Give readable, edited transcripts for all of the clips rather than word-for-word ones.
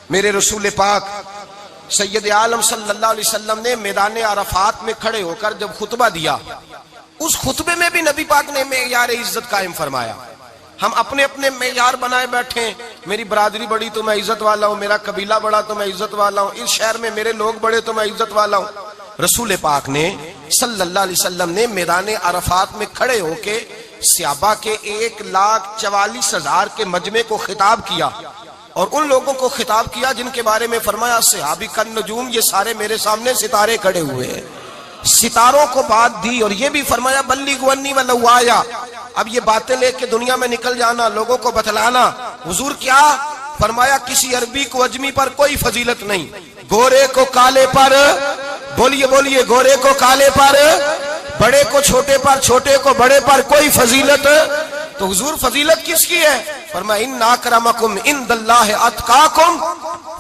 میرے رسول پاک سید عالم صلی اللہ علیہ وسلم نے میدان عرفات میں کھڑے ہو کر جب خطبہ دیا، اس خطبے میں بھی نبی پاک نے معیار عزت قائم فرمایا۔ ہم اپنے اپنے معیار بنائے بیٹھے ہیں، میری برادری بڑی تو میں عزت والا ہوں، میرا قبیلہ بڑا تو میں عزت والا ہوں، اس شہر میں میرے لوگ بڑے تو میں عزت والا ہوں۔ رسول پاک نے صلی اللہ علیہ وسلم نے میدان عرفات میں کھڑے ہو کے صحابہ کے 1,44,000 کے مجمع کو خطاب کیا، اور ان لوگوں کو خطاب کیا جن کے بارے میں فرمایا صحابی کن نجوم، یہ سارے میرے سامنے ستارے کھڑے ہوئے ہیں۔ ستاروں کو بات دی اور یہ بھی فرمایا بلغوا انی ولو آیا، اب یہ باتیں لے کے دنیا میں نکل جانا، لوگوں کو بتلانا۔ حضور کیا فرمایا؟ کسی عربی کو اجمی پر کوئی فضیلت نہیں، گورے کو کالے پر، بولیے بولیے، گورے کو کالے پر، بڑے کو چھوٹے پر، چھوٹے کو بڑے پر کوئی فضیلت۔ تو حضور فضیلت کس کی ہے؟ فرمایا ان اکرمکم عند اللہ اتقاکم،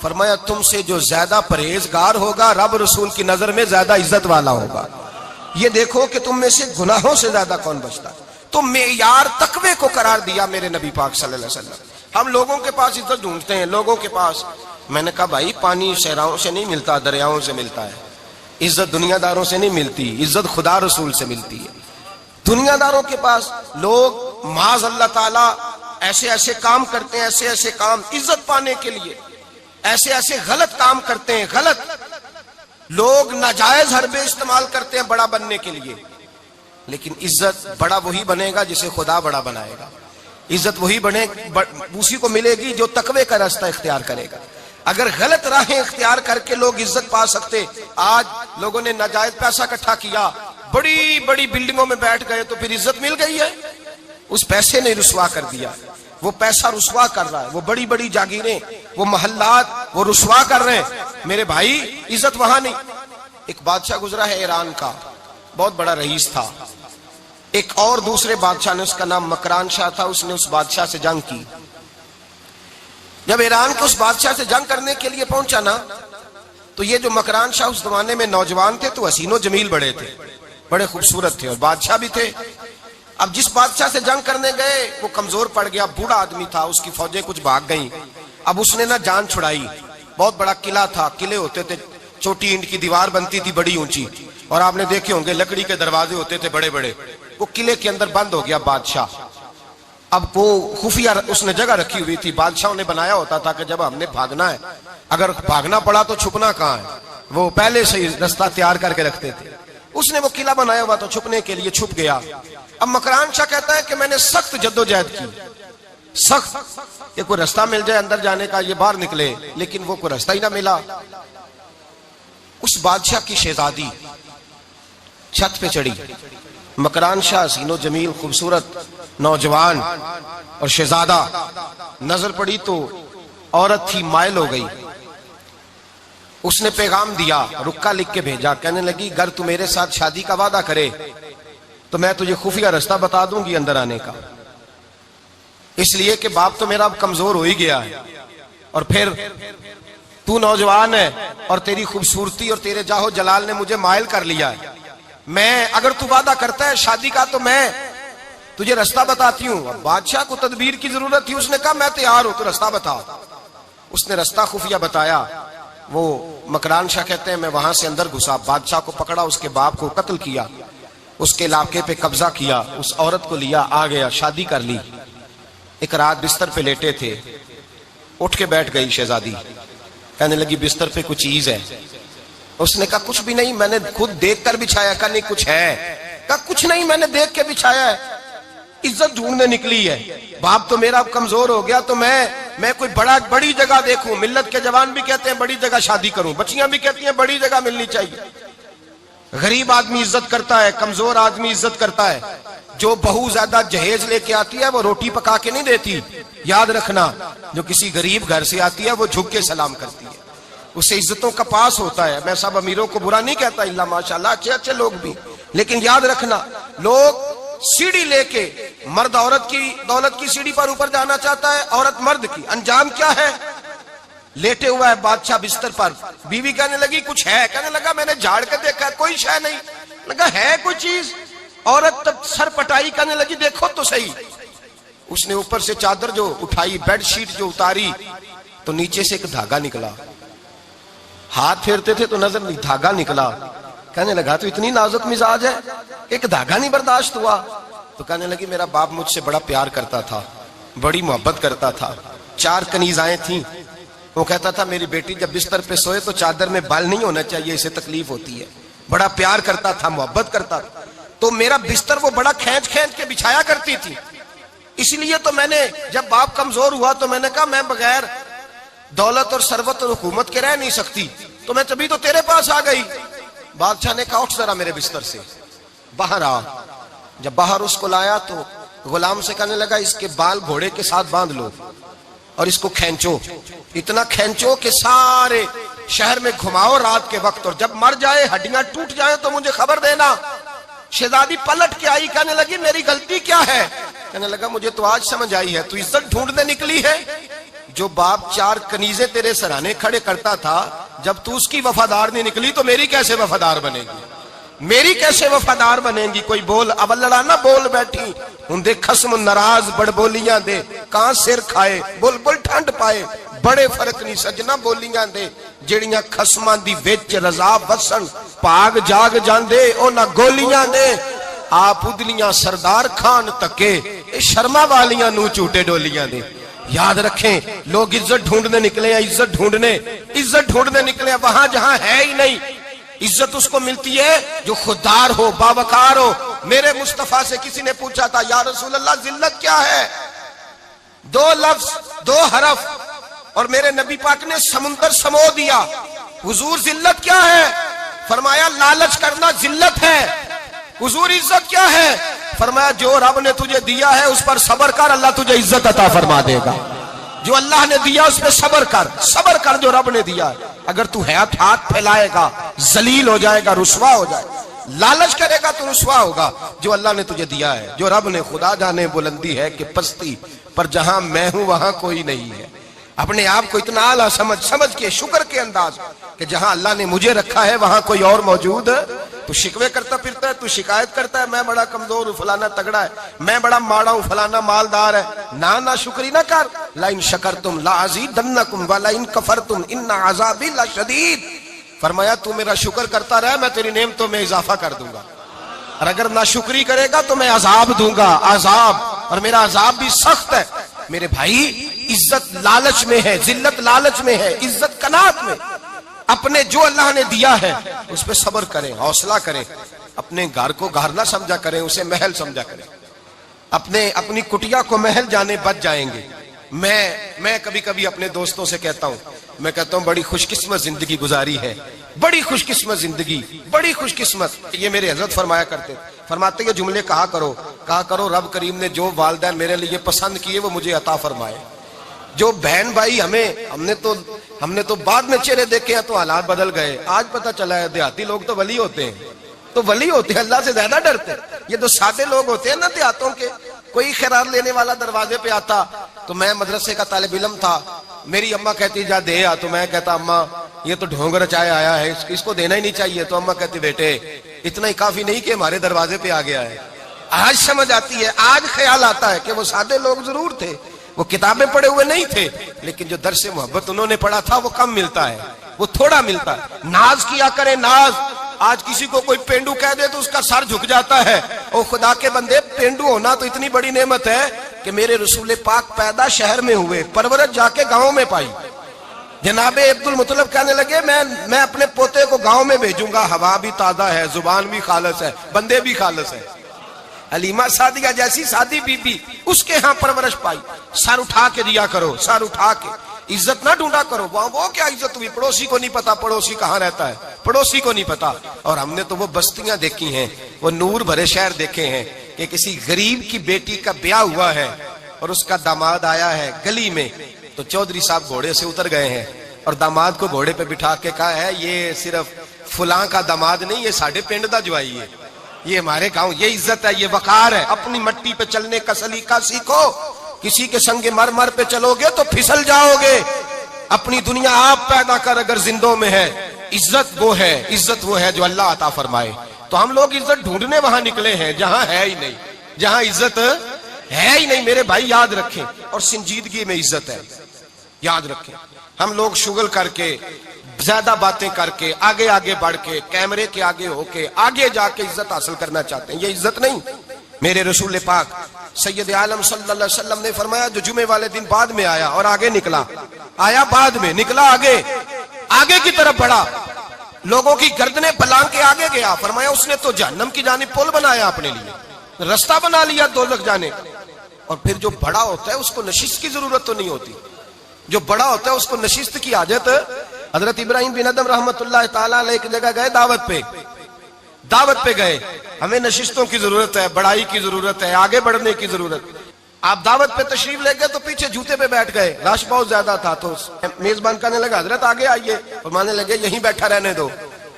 فرمایا تم سے جو زیادہ پرہیزگار ہوگا رب رسول کی نظر میں زیادہ عزت والا ہوگا۔ یہ دیکھو کہ تم میں سے گناہوں سے زیادہ کون بچتا ہے۔ تو معیار تقوی کو قرار دیا میرے نبی پاک صلی اللہ علیہ وسلم۔ ہم لوگوں کے پاس عزت ڈھونڈتے ہیں، لوگوں کے پاس، میں نے کہا بھائی پانی صحراؤں سے نہیں ملتا، دریاؤں سے ملتا ہے۔ عزت دنیا داروں سے نہیں ملتی، عزت خدا رسول سے ملتی ہے۔ دنیا داروں کے پاس لوگ معاذ اللہ تعالی ایسے ایسے کام کرتے ہیں، ایسے ایسے کام عزت پانے کے لیے، ایسے ایسے غلط کام کرتے ہیں، غلط لوگ ناجائز حربے استعمال کرتے ہیں بڑا بننے کے لیے۔ لیکن عزت بڑا وہی بنے گا جسے خدا بڑا بنائے گا، عزت وہی بنے اسی کو ملے گی جو تقوی کا راستہ اختیار کرے گا۔ اگر غلط راہیں اختیار کر کے لوگ عزت پا سکتے، آج لوگوں نے ناجائز پیسہ اکٹھا کیا، بڑی بڑی بلڈنگوں میں بیٹھ گئے تو پھر عزت مل گئی ہے؟ اس پیسے نے رسوا کر دیا، وہ پیسہ رسوا کر رہا ہے، وہ بڑی بڑی جاگیریں، وہ محلات وہ رسوا کر رہے ہیں۔ میرے بھائی عزت وہاں نہیں۔ ایک بادشاہ گزرا ہے ایران کا، بہت بڑا رئیس تھا۔ ایک اور دوسرے بادشاہ نے، اس کا نام مکران شاہ تھا، اس نے اس بادشاہ سے جنگ کی۔ جب ایران کے اس بادشاہ سے جنگ کرنے کے لیے پہنچا نا، تو یہ جو مکران شاہ اس زمانے میں نوجوان تھے تو حسین و جمیل بڑے تھے، بڑے خوبصورت تھے اور بادشاہ بھی تھے۔ اب جس بادشاہ سے جنگ کرنے گئے وہ کمزور پڑ گیا، بوڑھا آدمی تھا، اس کی فوجیں کچھ بھاگ گئیں۔ اب اس نے نا جان چھڑائی، بہت بڑا قلعہ تھا، قلعے ہوتے تھے، چھوٹی اینٹ کی دیوار بنتی تھی بڑی اونچی، اور آپ نے دیکھے ہوں گے لکڑی کے دروازے ہوتے تھے بڑے بڑے۔ وہ قلعے کے اندر بند ہو گیا بادشاہ۔ اب وہ خفیہ اس نے جگہ رکھی ہوئی تھی، بادشاہوں نے بنایا ہوتا تھا کہ جب ہم نے بھاگنا ہے، اگر بھاگنا پڑا تو چھپنا کہاں ہے، وہ پہلے سے ہی رستہ تیار کر کے رکھتے تھے۔ اس نے وہ قلعہ بنایا ہوا تو چھپنے کے لیے چھپ گیا۔ اب مکران شاہ کہتا ہے کہ میں نے سخت جدوجہد کی، سخت، کہ کوئی رستہ مل جائے اندر جانے کا، یہ باہر نکلے، لیکن وہ کوئی رستہ ہی نہ ملا۔ اس بادشاہ کی شہزادی چھت پہ چڑھی، مکران شاہ حسین و جمیل خوبصورت نوجوان اور شہزادہ، نظر پڑی تو عورت تھی، مائل ہو گئی۔ اس نے پیغام دیا، رکا لکھ کے بھیجا، کہنے لگی اگر تو میرے ساتھ شادی کا وعدہ کرے تو میں تجھے خفیہ رستہ بتا دوں گی اندر آنے کا، اس لیے کہ باپ تو میرا اب کمزور ہو ہی گیا ہے، اور پھر تو نوجوان ہے اور تیری خوبصورتی اور تیرے جاہو جلال نے مجھے مائل کر لیا ہے۔ میں اگر تو وعدہ کرتا ہے شادی کا تو میں تجھے رستہ بتاتی ہوں۔ اب بادشاہ کو تدبیر کی ضرورت تھی، اس نے کہا میں تیار ہوں، تو رستہ بتا۔ اس نے رستہ خفیہ بتایا۔ وہ مکران شاہ کہتے ہیں میں وہاں سے اندر گھسا، بادشاہ کو پکڑا، اس کے باپ کو قتل کیا، اس کے علاقے پہ قبضہ کیا، اس عورت کو لیا، آ گیا، شادی کر لی۔ ایک رات بستر پہ لیٹے تھے، اٹھ کے بیٹھ گئی شہزادی، کہنے لگی بستر پہ کچھ چیز ہے؟ اس نے کہا کچھ بھی نہیں، میں نے خود دیکھ کر بچھایا۔ کہا نہیں کچھ ہے۔ کہا کچھ نہیں، میں نے دیکھ کے بچھایا ہے، عزت ڈھونڈنے نکلی ہے، باپ تو میرا کمزور ہو گیا تو میں کوئی بڑی جگہ دیکھوں۔ ملت کے جوان بھی کہتے ہیں بڑی جگہ شادی کروں، بچیاں بھی کہتی ہیں بڑی جگہ ملنی چاہیے۔ غریب آدمی عزت کرتا ہے، کمزور آدمی عزت کرتا ہے۔ جو بہو زیادہ جہیز لے کے آتی ہے وہ روٹی پکا کے نہیں دیتی، یاد رکھنا، جو کسی غریب گھر سے آتی ہے وہ جھک کے سلام کرتی ہے، اسے عزتوں کا پاس ہوتا ہے۔ میں سب امیروں کو برا نہیں کہتا، اللہ ماشاءاللہ اچھے اچھے لوگ بھی، لیکن یاد رکھنا لوگ سیڑھی لے کے، مرد عورت کی دولت کی سیڑھی پر اوپر جانا چاہتا ہے، عورت مرد کی، انجام کیا ہے؟ لیٹے ہوا ہے بادشاہ بستر پر، بیوی کہنے لگی کچھ ہے؟ کہنے لگا میں نے جھاڑ کے دیکھا ہے، کوئی شے نہیں۔ لگا ہے کوئی چیز؟ عورت تب سر پٹائی، کہنے لگی دیکھو تو صحیح۔ اس نے اوپر سے چادر جو اٹھائی، بیڈ شیٹ جو اتاری، تو نیچے سے ایک دھاگا نکلا، ہاتھ پھیرتے تھے تو نظر نہیں، دھاگا نکلا. کہنے لگا تو اتنی نازک مزاج ہے، ایک دھاگا نہیں برداشت ہوا. تو کہنے لگی میرا باپ مجھ سے بڑا پیار کرتا تھا، بڑی محبت کرتا تھا. 4 کنیزائیں تھیں. وہ کہتا تھا میری بیٹی جب بستر پہ سوئے تو چادر میں بال نہیں ہونا چاہیے، اسے تکلیف ہوتی ہے. بڑا پیار کرتا تھا، محبت کرتا تھا. تو میرا بستر وہ بڑا کھینچ کھینچ کے بچھایا کرتی تھی. اس لیے تو میں نے جب باپ کمزور ہوا تو میں نے کہا میں بغیر دولت اور ثروت اور حکومت کے رہ نہیں سکتی، تو میں تبھی تو تیرے پاس آ گئی. بادشاہ نے کہا اٹھ ذرا میرے بستر سے، باہر آ. جب باہر اس کو لایا تو غلام سے کہنے لگا اس کے بال گھوڑے کے ساتھ باندھ لو اور اس کو کھینچو، اتنا کھینچو کہ سارے شہر میں گھماؤ رات کے وقت، اور جب مر جائے ہڈیاں ٹوٹ جائیں تو مجھے خبر دینا. شہزادی پلٹ کے آئی، کہنے لگی میری غلطی کیا ہے؟ کہنے لگا مجھے تو آج سمجھ آئی ہے، تو عزت ڈھونڈنے نکلی ہے. جو باپ 4 کنیزیں تیرے سرانے کھڑے کرتا تھا، جب تو اس کی وفادار نہیں نکلی تو میری کیسے وفادار بنے گی؟ میری کیسے وفادار بنے گی؟ کوئی بول اب لڑانا بول بیٹھی ہوں دے خسم ناراض بڑ بولیاں دے، کہاں سر کھائے بول بول ٹھنڈ پائے. بڑے فرق نہیں سجنا بولیاں دے جڑیاں خسماں دی وچ رضا وسن، پاگ جاگ جاندے او نہ گولیاں دے. آپ ادلیاں سردار خان تکے شرما والیاں نو چوٹے ڈولیاں دے. یاد رکھیں لوگ عزت ڈھونڈنے نکلے ہیں، عزت ڈھونڈنے نکلے ہیں وہاں جہاں ہے ہی نہیں. عزت اس کو ملتی ہے جو خوددار ہو، باوقار ہو. میرے مصطفیٰ سے کسی نے پوچھا تھا یا رسول اللہ ذلت کیا ہے؟ 2 لفظ 2 حرف اور میرے نبی پاک نے سمندر سمو دیا. حضور ذلت کیا ہے؟ فرمایا لالچ کرنا ذلت ہے. حضور عزت کیا ہے؟ فرمایا جو رب نے تجھے دیا ہے اس پر صبر کر، اللہ تجھے عزت عطا فرما دے گا. جو اللہ نے دیا اس پہ صبر کر جو رب نے دیا. اگر تو ہاتھ پھیلائے گا ذلیل ہو جائے گا، رسوا ہو جائے گا. لالچ کرے گا تو رسوا ہوگا. جو اللہ نے تجھے دیا ہے، جو رب نے، خدا جانے بلندی ہے کہ پستی، پر جہاں میں ہوں وہاں کوئی نہیں ہے. اپنے آپ کو اتنا اعلیٰ سمجھ کے شکر کے انداز کہ جہاں اللہ نے مجھے رکھا ہے وہاں کوئی اور موجود. تو شکوے کرتا پھرتا ہے، تو شکایت کرتا ہے میں بڑا کمزور ہوں، فلانا تگڑا ہے، میں بڑا ماڑا ہوں، فلانا مالدار ہے. نا شکری نہ کر. لئن شکرتم لازیدنکم ولئن کفرتم ان عذابی لشدید. فرمایا تو میرا شکر کرتا رہے، میں تیری نعمتوں میں اضافہ کر دوں گا، اور اگر ناشکری کرے گا تو میں عذاب دوں گا، عذاب، اور میرا عذاب بھی سخت ہے. میرے بھائی عزت لالچ میں ہے، ذلت لالچ میں ہے، عزت قناعت میں. اپنے جو اللہ نے دیا ہے اس پہ صبر کریں، حوصلہ کریں. اپنے گھر کو گھر نہ سمجھا کریں، اسے محل سمجھا کریں. اپنی کٹیا کو محل جانے بچ جائیں گے. میں کبھی کبھی اپنے دوستوں سے کہتا ہوں بڑی خوش قسمت زندگی گزاری ہے، بڑی خوش قسمت زندگی، بڑی خوش قسمت. یہ میرے حضرت فرماتے یہ جملے کہا کرو رب کریم نے جو والدین میرے لیے پسند کیے وہ مجھے عطا فرمائے. جو بہن بھائی ہم نے تو بعد میں چہرے دیکھے ہیں تو حالات بدل گئے. آج پتہ چلا ہے دیہاتی لوگ تو ولی ہوتے ہیں، اللہ سے زیادہ ڈرتے ہیں. یہ تو سادے لوگ ہوتے ہیں نا دیہاتوں کے. کوئی خیرات لینے والا دروازے پہ آتا تو میں مدرسے کا طالب علم تھا، میری اماں کہتی جا دے آ، تو میں کہتا اماں یہ تو ڈھونگ رچائے آیا ہے، اس کو دینا ہی نہیں چاہیے. تو اماں کہتی بیٹے اتنا ہی کافی نہیں کہ ہمارے دروازے پہ آ گیا ہے. آج سمجھ آتی ہے، آج خیال آتا ہے کہ وہ سادے لوگ ضرور تھے، وہ کتابیں پڑھے ہوئے نہیں تھے، لیکن جو درس محبت انہوں نے پڑھا تھا وہ کم ملتا ہے، وہ تھوڑا ملتا ہے. ناز کیا کرے ناز. آج کسی کو کوئی پینڈو کہہ دے تو اس کا سر جھک جاتا ہے. او خدا کے بندے، پینڈو ہونا تو اتنی بڑی نعمت ہے کہ میرے رسول پاک پیدا شہر میں ہوئے، پرورش جا کے گاؤں میں پائی. جناب عبد المطلب کہنے لگے میں اپنے پوتے کو گاؤں میں بھیجوں گا، ہوا بھی تازہ ہے، زبان بھی خالص ہے، بندے بھی خالص ہے. حلیمہ سعدیہ جیسی سادی بی بی، اس کے ہاں پرورش پائی. سر اٹھا کے دیا کرو، سر اٹھا کے. عزت نہ ڈھونڈا کرو. وہ کیا عزت ہوئی؟ پڑوسی کو نہیں پتا پڑوسی کہاں رہتا ہے، پڑوسی کو نہیں پتا. اور ہم نے تو وہ بستیاں دیکھی ہیں، وہ نور بھرے شہر دیکھے ہیں کہ کسی غریب کی بیٹی کا بیاہ ہوا ہے اور اس کا داماد آیا ہے گلی میں، تو چودھری صاحب گھوڑے سے اتر گئے ہیں اور داماد کو گھوڑے پہ بٹھا کے کہا ہے یہ صرف فلاں کا داماد نہیں، یہ ساڑھے پنڈ دا جوائی ہے، یہ ہمارے گاؤں. یہ عزت ہے، یہ وقار ہے. اپنی مٹی پہ چلنے کا سلیقہ سیکھو. کسی کے سنگ مرمر پہ چلو گے تو پھسل جاؤ گے. اپنی دنیا آپ پیدا کر اگر زندوں میں ہے. عزت وہ ہے جو اللہ عطا فرمائے. تو ہم لوگ عزت ڈھونڈنے وہاں نکلے ہیں جہاں ہے ہی نہیں، جہاں عزت ہے ہی نہیں. میرے بھائی یاد رکھیں، اور سنجیدگی میں عزت ہے. یاد رکھیں، ہم لوگ شغل کر کے، زیادہ باتیں کر کے، آگے آگے بڑھ کے، کیمرے کے آگے ہو کے، آگے جا کے عزت حاصل کرنا چاہتے ہیں. یہ عزت نہیں. میرے رسول پاک سید عالم صلی اللہ علیہ وسلم نے فرمایا جو جمعے والے دن بعد میں آیا اور آگے نکلا، آیا بعد میں، نکلا آگے کی طرف بڑھا، لوگوں کی گردنیں پلانگ کے آگے گیا، فرمایا اس نے تو جہنم کی جانب پل بنایا، اپنے لیے رستہ بنا لیا دوزخ جانے. اور پھر جو بڑا ہوتا ہے اس کو نشست کی ضرورت تو نہیں ہوتی. جو بڑا ہوتا ہے اس کو نشست کی حاجت. حضرت ابراہیم بن ادم رحمت اللہ تعالیٰ علیہ ایک جگہ گئے، دعوت پہ گئے. ہمیں نشستوں کی ضرورت ہے، بڑائی کی ضرورت ہے، آگے بڑھنے کی ضرورت. آپ دعوت پہ تشریف لے گئے تو پیچھے جوتے پہ بیٹھ گئے، رش بہت زیادہ تھا. تو میزبان کہنے لگا حضرت آگے آئیے، فرمانے لگے یہیں بیٹھا رہنے دو.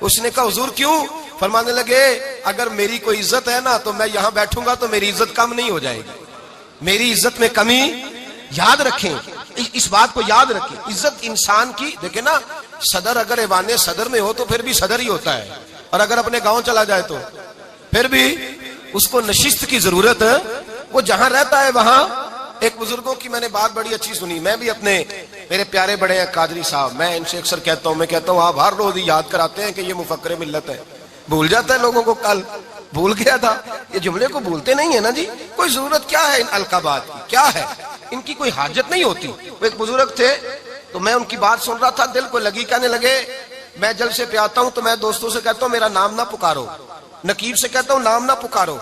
اس نے کہا حضور کیوں؟ فرمانے لگے اگر میری کوئی عزت ہے نا تو میں یہاں بیٹھوں گا تو میری عزت کم نہیں ہو جائے گی، میری عزت میں کمی. یاد رکھیں، اس بات کو یاد رکھیں. عزت انسان کی، دیکھیں نا، صدر اگر ایوان صدر میں ہو تو پھر بھی صدر ہی ہوتا ہے، اور اگر اپنے گاؤں چلا جائے تو پھر بھی اس کو نشست کی ضرورت ہے. وہ جہاں رہتا ہے وہاں. ایک بزرگوں کی میں نے بات بڑی اچھی سنی. میں بھی میرے پیارے بڑے ہیں قادری صاحب، میں ان سے اکثر کہتا ہوں آپ ہر روز یاد کراتے ہیں کہ یہ مفکر ملت ہے. بھول جاتا ہے لوگوں کو، کل بھول گیا تھا. یہ جملے کو بھولتے نہیں ہے نا جی. کوئی ضرورت کیا ہے ان القابات کی، کیا ہے ان کی، کوئی حاجت نہیں ہوتی. وہ ایک بزرگ تھے تو میں ان کی بات سن رہا تھا، دل کو لگی. کہنے لگے میں جلسے پہ آتا ہوں تو میں دوستوں سے کہتا ہوں میرا نام نہ پکارو، نقیب سے کہتا ہوں نام نہ پکارو،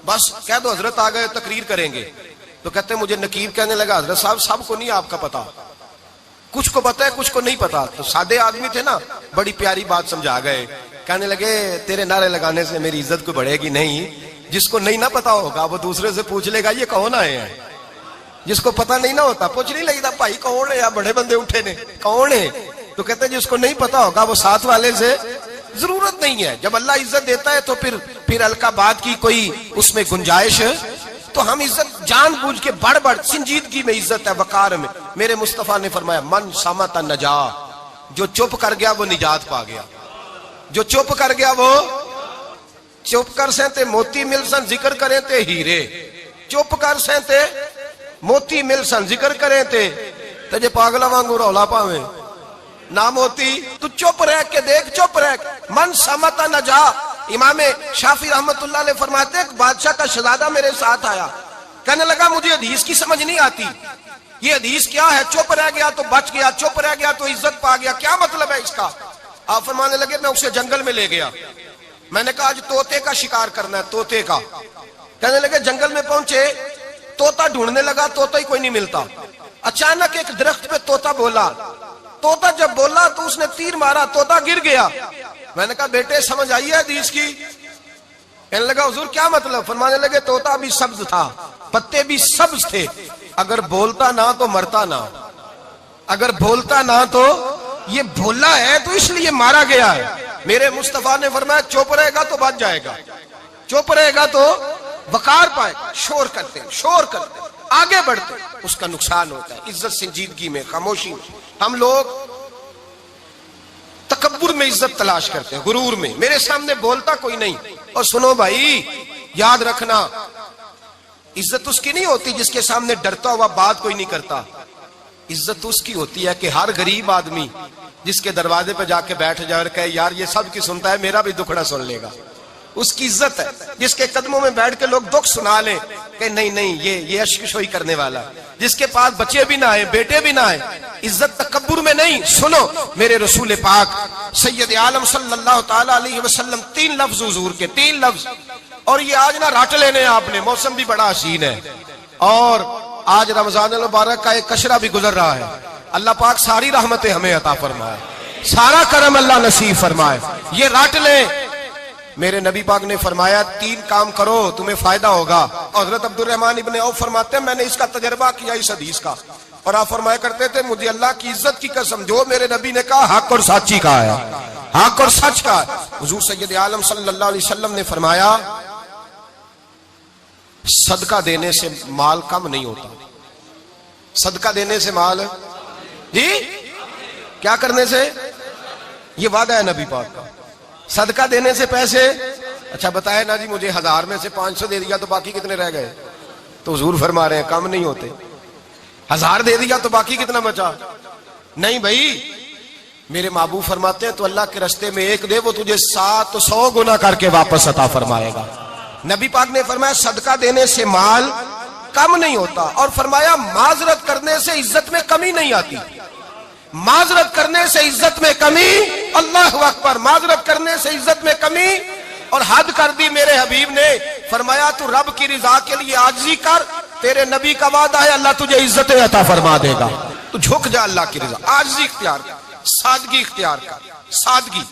بس کہہ دو حضرت آ گئے تقریر کریں گے. تو کہتے ہیں مجھے نقیب. کہنے لگا حضرت صاحب سب کو نہیں آپ کا پتا، کچھ کو پتا ہے کچھ کو نہیں پتا. تو سادے آدمی تھے نا، بڑی پیاری بات سمجھا گئے. کہنے لگے تیرے نعرے لگانے سے میری عزت کو بڑھے گی نہیں. جس کو نہیں نہ پتا ہوگا وہ دوسرے سے پوچھ لے گا یہ کون آئے ہیں. جس کو پتا نہیں نہ ہوتا پوچھ نہیں لگتا بھائی کون ہے، یا بڑے بندے اٹھے نے کون ہے. تو کہتے ہیں جس کو نہیں پتا ہوگا وہ ساتھ والے سے ضرورت نہیں ہے. جب اللہ عزت دیتا ہے تو پھر القابات کی کوئی اس میں گنجائش. تو ہم عزت جان بوجھ کے بڑھ سنجیدگی میں عزت ہے، وقار میں. میرے مصطفیٰ نے فرمایا من صمت نجا، جو چپ کر گیا وہ نجات پا گیا. جو چپ کر گیا وہ چپ کر سہتے موتی مل سن ذکر کریں تے ہیرے. چپ کر سہتے موتی مل سن ذکر کریں تے جے پاگلا وانگو رولا پاویں نہ موتی. تو چپ رہ کے دیکھ، چپ رہ کے. من صمت نجا. امام شافعی رحمت اللہ علیہ فرماتے ہیں ایک بادشاہ کا شہزادہ میرے ساتھ آیا، کہنے لگا مجھے حدیث کی سمجھ نہیں آتی، یہ حدیث کیا ہے؟ چپ رہ گیا تو بچ گیا، چپ رہ گیا تو عزت پا گیا، کیا مطلب ہے اس کا؟ آپ فرمانے لگے میں اسے جنگل میں لے گیا، میں نے کہا آج طوطے کا شکار کرنا ہے، طوطے کا. کہنے لگے جنگل میں پہنچے، طوطا ڈھونڈنے لگا، طوطا ہی کوئی نہیں ملتا. اچانک ایک درخت پہ طوطا بولا. طوطا جب بولا تو اس نے تیر مارا، طوطا گر گیا. میں نے کہا بیٹے سمجھ آئی ہے حدیث کی؟ کہنے لگا حضور کیا مطلب؟ فرمانے لگے طوطا بھی سبز تھا، پتے بھی سبز تھے، اگر بولتا نہ تو مرتا نہ، اگر بولتا نہ تو یہ بولا ہے تو اس لیے مارا گیا ہے. میرے مصطفیٰ نے فرمایا چپ رہے گا تو بچ جائے گا، چپ رہے گا تو وقار پائے. شور کرتے آگے بڑھتے اس کا نقصان ہوتا ہے. عزت سنجیدگی میں، خاموشی میں. ہم لوگ تکبر میں عزت تلاش کرتے ہیں، غرور میں. میرے سامنے بولتا کوئی نہیں. اور سنو بھائی یاد رکھنا، عزت اس کی نہیں ہوتی جس کے سامنے ڈرتا ہوا بات کوئی نہیں کرتا. عزت اس کی ہوتی ہے کہ ہر غریب آدمی جس کے دروازے پہ جا کے بیٹھ جائے اور کہے یار یہ سب کی سنتا ہے میرا بھی دکھڑا سن لے گا، اس کی عزت ہے. جس کے قدموں میں بیٹھ کے لوگ دکھ سنا لیں کہ نہیں یہ اشکشوئی کرنے والا. جس کے پاس بچے بھی نہ آئے، بیٹے بھی نہ آئے. عزت تکبر میں نہیں. سنو میرے رسول پاک سید عالم صلی اللہ تعالی علیہ وسلم 3 لفظ حضور کے، 3 لفظ. اور یہ آج نہ راٹ لینے آپ نے، موسم بھی بڑا حسین ہے اور آج رمضان المبارک کا ایک کشرہ بھی گزر رہا ہے. اللہ پاک ساری رحمتیں ہمیں عطا فرمائے، سارا کرم اللہ نصیب فرمائے. یہ راٹ لیں. میرے نبی پاک نے فرمایا 3 کام کرو تمہیں فائدہ ہوگا. حضرت عبد الرحمن ابن عوف فرماتے ہیں میں نے اس کا تجربہ کیا اس حدیث کا، اور آپ فرمایا کرتے تھے مجھے اللہ کی عزت کی قسم جو میرے نبی نے کہا حق اور سچی کا ہے، حق اور سچ کا ہے. حضور سید عالم صلی اللہ علیہ وسلم نے فرمایا صدقہ دینے سے مال کم نہیں ہوتا. صدقہ دینے سے مال جی کیا کرنے سے؟ یہ وعدہ ہے نبی پاک کا. صدقہ دینے سے پیسے، اچھا بتائے نا جی مجھے 1000 میں سے 500 دے دیا تو باقی کتنے رہ گئے؟ تو حضور فرما رہے ہیں کم نہیں ہوتے. 1000 دے دیا تو باقی کتنا بچا؟ نہیں بھائی، میرے محبوب فرماتے ہیں تو اللہ کے راستے میں ایک دے، وہ تجھے 700 گنا کر کے واپس عطا فرمائے گا۔ نبی پاک نے فرمایا صدقہ دینے سے مال کم نہیں ہوتا، اور فرمایا معذرت کرنے سے عزت میں کمی نہیں آتی۔ معذرت کرنے سے عزت میں کمی، اللہ اکبر، معذرت کرنے سے عزت میں کمی، اور حد کر دی میرے حبیب نے، فرمایا تو رب کی رضا کے لیے عاجزی کر، تیرے نبی کا وعدہ ہے اللہ تجھے عزت عطا فرما دے گا۔ تو جھک جا اللہ کی رضا، عاجزی اختیار کر، سادگی اختیار کر، سادگی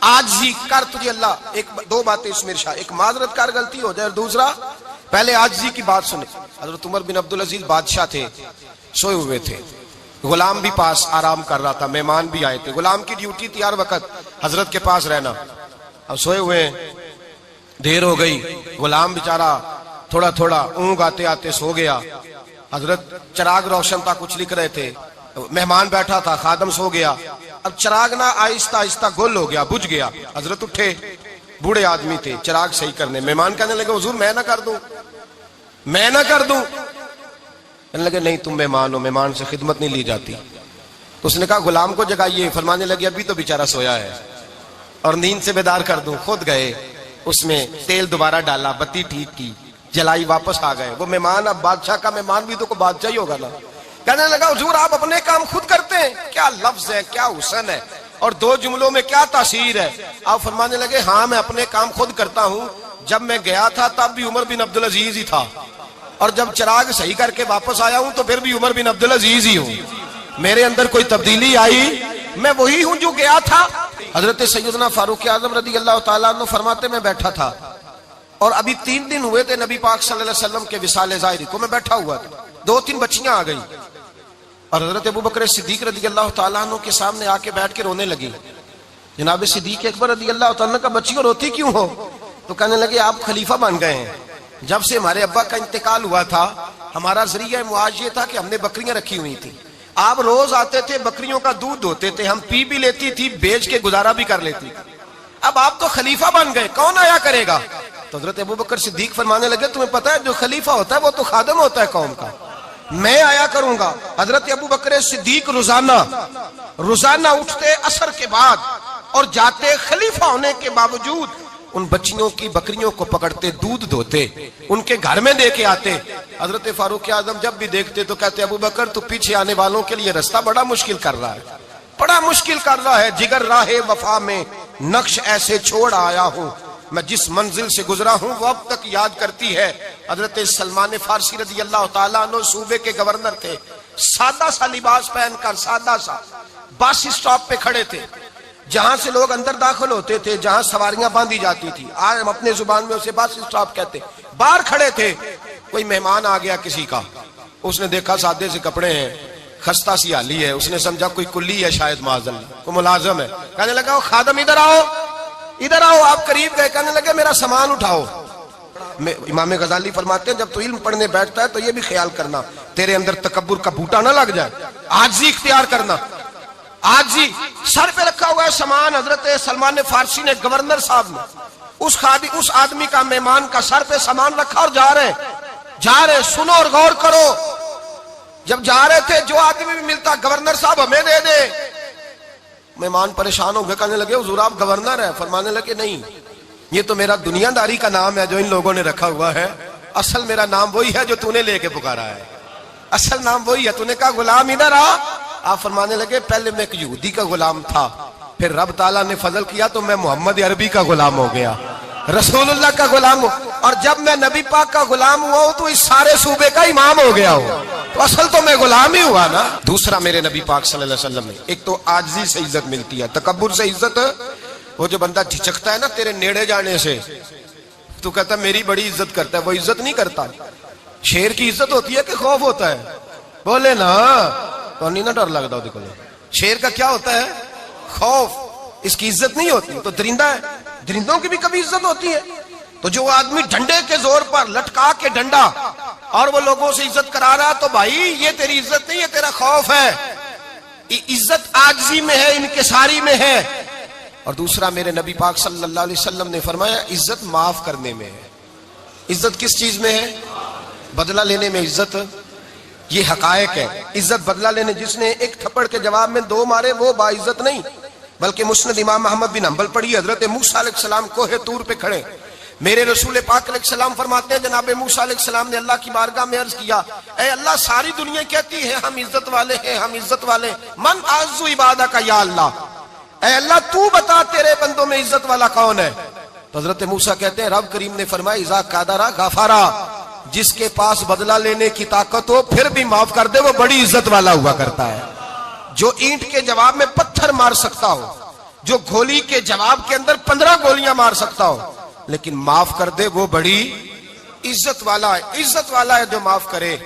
عاجزی کر، تجھے اللہ دو باتیں اس میں ارشاد، ایک معذرت کر غلطی ہو جائے، اور دوسرا پہلے عاجزی کی بات سنے۔ حضرت عمر بن عبدالعزیز بادشاہ تھے، سوئے ہوئے تھے، غلام بھی پاس آرام کر رہا تھا، مہمان بھی آئے تھے، غلام کی ڈیوٹی تھی ہر وقت حضرت کے پاس رہنا۔ اب سوئے ہوئے ہیں، دیر ہو گئی، غلام بیچارہ تھوڑا تھوڑا اونگ آتے آتے سو گیا، حضرت چراغ روشن تھا، کچھ لکھ رہے تھے، مہمان بیٹھا تھا، خادم سو گیا، اب چراغ نہ آہستہ آہستہ گل ہو گیا، بجھ گیا، حضرت اٹھے، بوڑھے آدمی تھے، چراغ صحیح کرنے، مہمان کہنے لگے حضور میں نہ کر دوں، میں نہ کر دوں، کہنے لگے نہیں تم مہمان ہو، مہمان سے خدمت نہیں لی جاتی۔ تو اس نے کہا غلام کو جگائیے، فرمانے لگے ابھی تو بیچارہ سویا ہے اور نیند سے بیدار کر دوں۔ خود گئے، اس میں تیل دوبارہ ڈالا، بتی ٹھیک کی، جلائی، واپس آ گئے۔ وہ مہمان، اب بادشاہ کا مہمان بھی تو کوئی بادشاہ ہی ہوگا نا، کہنے لگا حضور آپ اپنے کام خود کرتے ہیں، کیا لفظ ہے، کیا حسن ہے، اور دو جملوں میں کیا تاثیر ہے۔ آپ فرمانے لگے ہاں میں اپنے کام خود کرتا ہوں، جب میں گیا تھا تب بھی عمر بن عبدالعزیز ہی تھا، اور جب چراغ صحیح کر کے واپس آیا ہوں تو پھر بھی عمر بن عبدالعزیز ہی ہوں، میرے اندر کوئی تبدیلی آئی، میں وہی ہوں جو گیا تھا۔ حضرت سیدنا فاروق اعظم رضی اللہ تعالیٰ عنہ فرماتے میں بیٹھا تھا، اور ابھی 3 دن ہوئے تھے نبی پاک صلی اللہ علیہ وسلم کے وصال ظاہری کو، میں بیٹھا ہوا تھا، 2-3 بچیاں آ گئی، اور حضرت ابوبکر صدیق رضی اللہ تعالیٰ عنہ کے سامنے آ کے بیٹھ کے رونے لگی۔ جناب صدیق اکبر رضی اللہ تعالیٰ عنہ کا بچیوں روتی کیوں ہو؟ تو کہنے لگے آپ خلیفہ بن گئے ہیں، جب سے ہمارے ابا کا انتقال ہوا تھا ہمارا ذریعہ معاش یہ تھا کہ ہم نے بکریاں رکھی ہوئی تھی، آپ روز آتے تھے، بکریوں کا دودھ دھوتے تھے، ہم پی بھی لیتی تھی، بیچ کے گزارا بھی کر لیتی تھی، اب آپ تو خلیفہ بن گئے، کون آیا کرے گا؟ تو حضرت ابوبکر صدیق فرمانے لگے تمہیں پتہ ہے جو خلیفہ ہوتا ہے وہ تو خادم ہوتا ہے قوم کا، میں آیا کروں گا۔ حضرت ابوبکر صدیق روزانہ اٹھتے عصر کے بعد اور جاتے، خلیفہ ہونے کے باوجود ان بچیوں کی بکریوں کو پکڑتے، دودھ دھوتے، ان کے گھر میں دے کے آتے۔ حضرت فاروق اعظم جب بھی دیکھتے تو کہتے ابوبکر تو پیچھے آنے والوں کے لیے راستہ بڑا مشکل کر رہا ہے، بڑا مشکل کر رہا ہے، جگر راہ وفا میں نقش ایسے چھوڑ آیا ہوں، میں جس منزل سے گزرا ہوں وہ اب تک یاد کرتی ہے۔ حضرت سلمان فارسی رضی اللہ تعالیٰ عنہ صوبے کے گورنر تھے، سادہ سا لباس پہن کر، سادہ سا، بس اسٹاپ پہ کھڑے تھے، جہاں سے لوگ اندر داخل ہوتے تھے، جہاں سواریاں باندھی جاتی تھی، آج ہم اپنے زبان میں اسے بس اسٹاپ کہتے، باہر کھڑے تھے۔ کوئی مہمان آ گیا کسی کا، اس نے دیکھا سادے سے کپڑے ہیں، خستہ سی حالی ہے، اس نے سمجھا کوئی کلی ہے، شاید معاذ اللہ کوئی ملازم ہے، کہنے لگا وہ خادم ادھر آؤ، ادھر آؤ، آپ قریب گئے، کہنے لگے میرا سامان اٹھاؤ۔ امام غزالی فرماتے ہیں جب تو علم پڑھنے بیٹھتا ہے تو یہ بھی خیال کرنا تیرے اندر تکبر کا بوٹا نہ لگ جائے، عاجزی اختیار کرنا، عاجزی۔ سر پہ رکھا ہوا ہے سامان، حضرت سلمان فارسی نے، گورنر صاحب نے، اس آدمی کا، مہمان کا سر پہ سامان رکھا اور جا رہے، سنو اور غور کرو، جب جا رہے تھے جو آدمی بھی ملتا گورنر صاحب ہمیں دے دے، مہمان پریشان ہو گئے، کہنے لگے حضور آپ گورنر ہیں؟ فرمانے لگے نہیں، یہ تو میرا دنیا داری کا نام ہے جو ان لوگوں نے رکھا ہوا ہے، اصل میرا نام وہی ہے جو تو نے لے کے پکارا ہے، اصل نام وہی ہے۔ تو نے کہا غلام ادھر آ، آپ فرمانے لگے پہلے میں ایک یہودی کا غلام تھا، پھر رب تعالیٰ نے فضل کیا تو میں محمد عربی کا غلام ہو گیا، رسول اللہ کا غلام ہوں، اور جب میں نبی پاک کا غلام ہوا ہوں تو اس سارے صوبے کا امام ہو گیا ہوں، تو اصل تو میں غلام ہی ہوا نا۔ دوسرا میرے نبی پاک صلی اللہ علیہ وسلم نے، ایک تو عاجزی سے عزت ملتی ہے، تکبر سے عزت، وہ جو بندہ جھجکتا ہے نا تیرے نیڑے جانے سے، تو کہتا ہے میری بڑی عزت کرتا ہے، وہ عزت نہیں کرتا۔ شیر کی عزت ہوتی ہے کہ خوف ہوتا ہے؟ بولے نا تو نہیں نا ڈر لگتا ہو، دیکھو شیر کا کیا ہوتا ہے؟ خوف، اس کی عزت نہیں ہوتی۔ تو درندہ ہے، درندوں کی بھی کبھی عزت ہوتی ہے؟ تو جو آدمی ڈنڈے کے زور پر لٹکا کے ڈنڈا اور وہ لوگوں سے عزت کرا رہا، تو بھائی یہ تیری عزت نہیں ہے، تیرا خوف ہے۔ عزت عاجزی میں ہے، انکساری میں ہے۔ اور دوسرا میرے نبی پاک صلی اللہ علیہ وسلم نے فرمایا عزت معاف کرنے میں ہے۔ عزت کس چیز میں ہے؟ بدلہ لینے میں عزت یہ حقائق ہے. عزت بدلہ لینے جس نے ایک تھپڑ کے جواب میں 2 مارے وہ باعزت نہیں، بلکہ مسند امام محمد بن حنبل پڑھی. حضرت موسیٰ علیہ السلام کوہ طور پہ کھڑے، میرے رسول پاک علیہ السلام فرماتے ہیں جناب موسیٰ علیہ السلام نے اللہ کی بارگاہ میں عرض کیا، اے اللہ ساری دنیا کہتی ہے ہم عزت والے ہیں، ہم عزت والے، من اعز عبادک یا اللہ، اے اللہ تو بتا تیرے بندوں میں عزت والا کون ہے؟ تو حضرت موسیٰ کہتے ہیں رب کریم نے فرمایا اذا قادر غفارا، جس کے پاس بدلہ لینے کی طاقت ہو پھر بھی معاف کر دے وہ بڑی عزت والا ہوا کرتا ہے. جو اینٹ کے جواب میں پتھر مار سکتا ہو، جو گولی کے جواب کے اندر 15 گولیاں مار سکتا ہو لیکن معاف کر دے وہ بڑی عزت والا ہے. عزت والا ہے جو معاف کرے.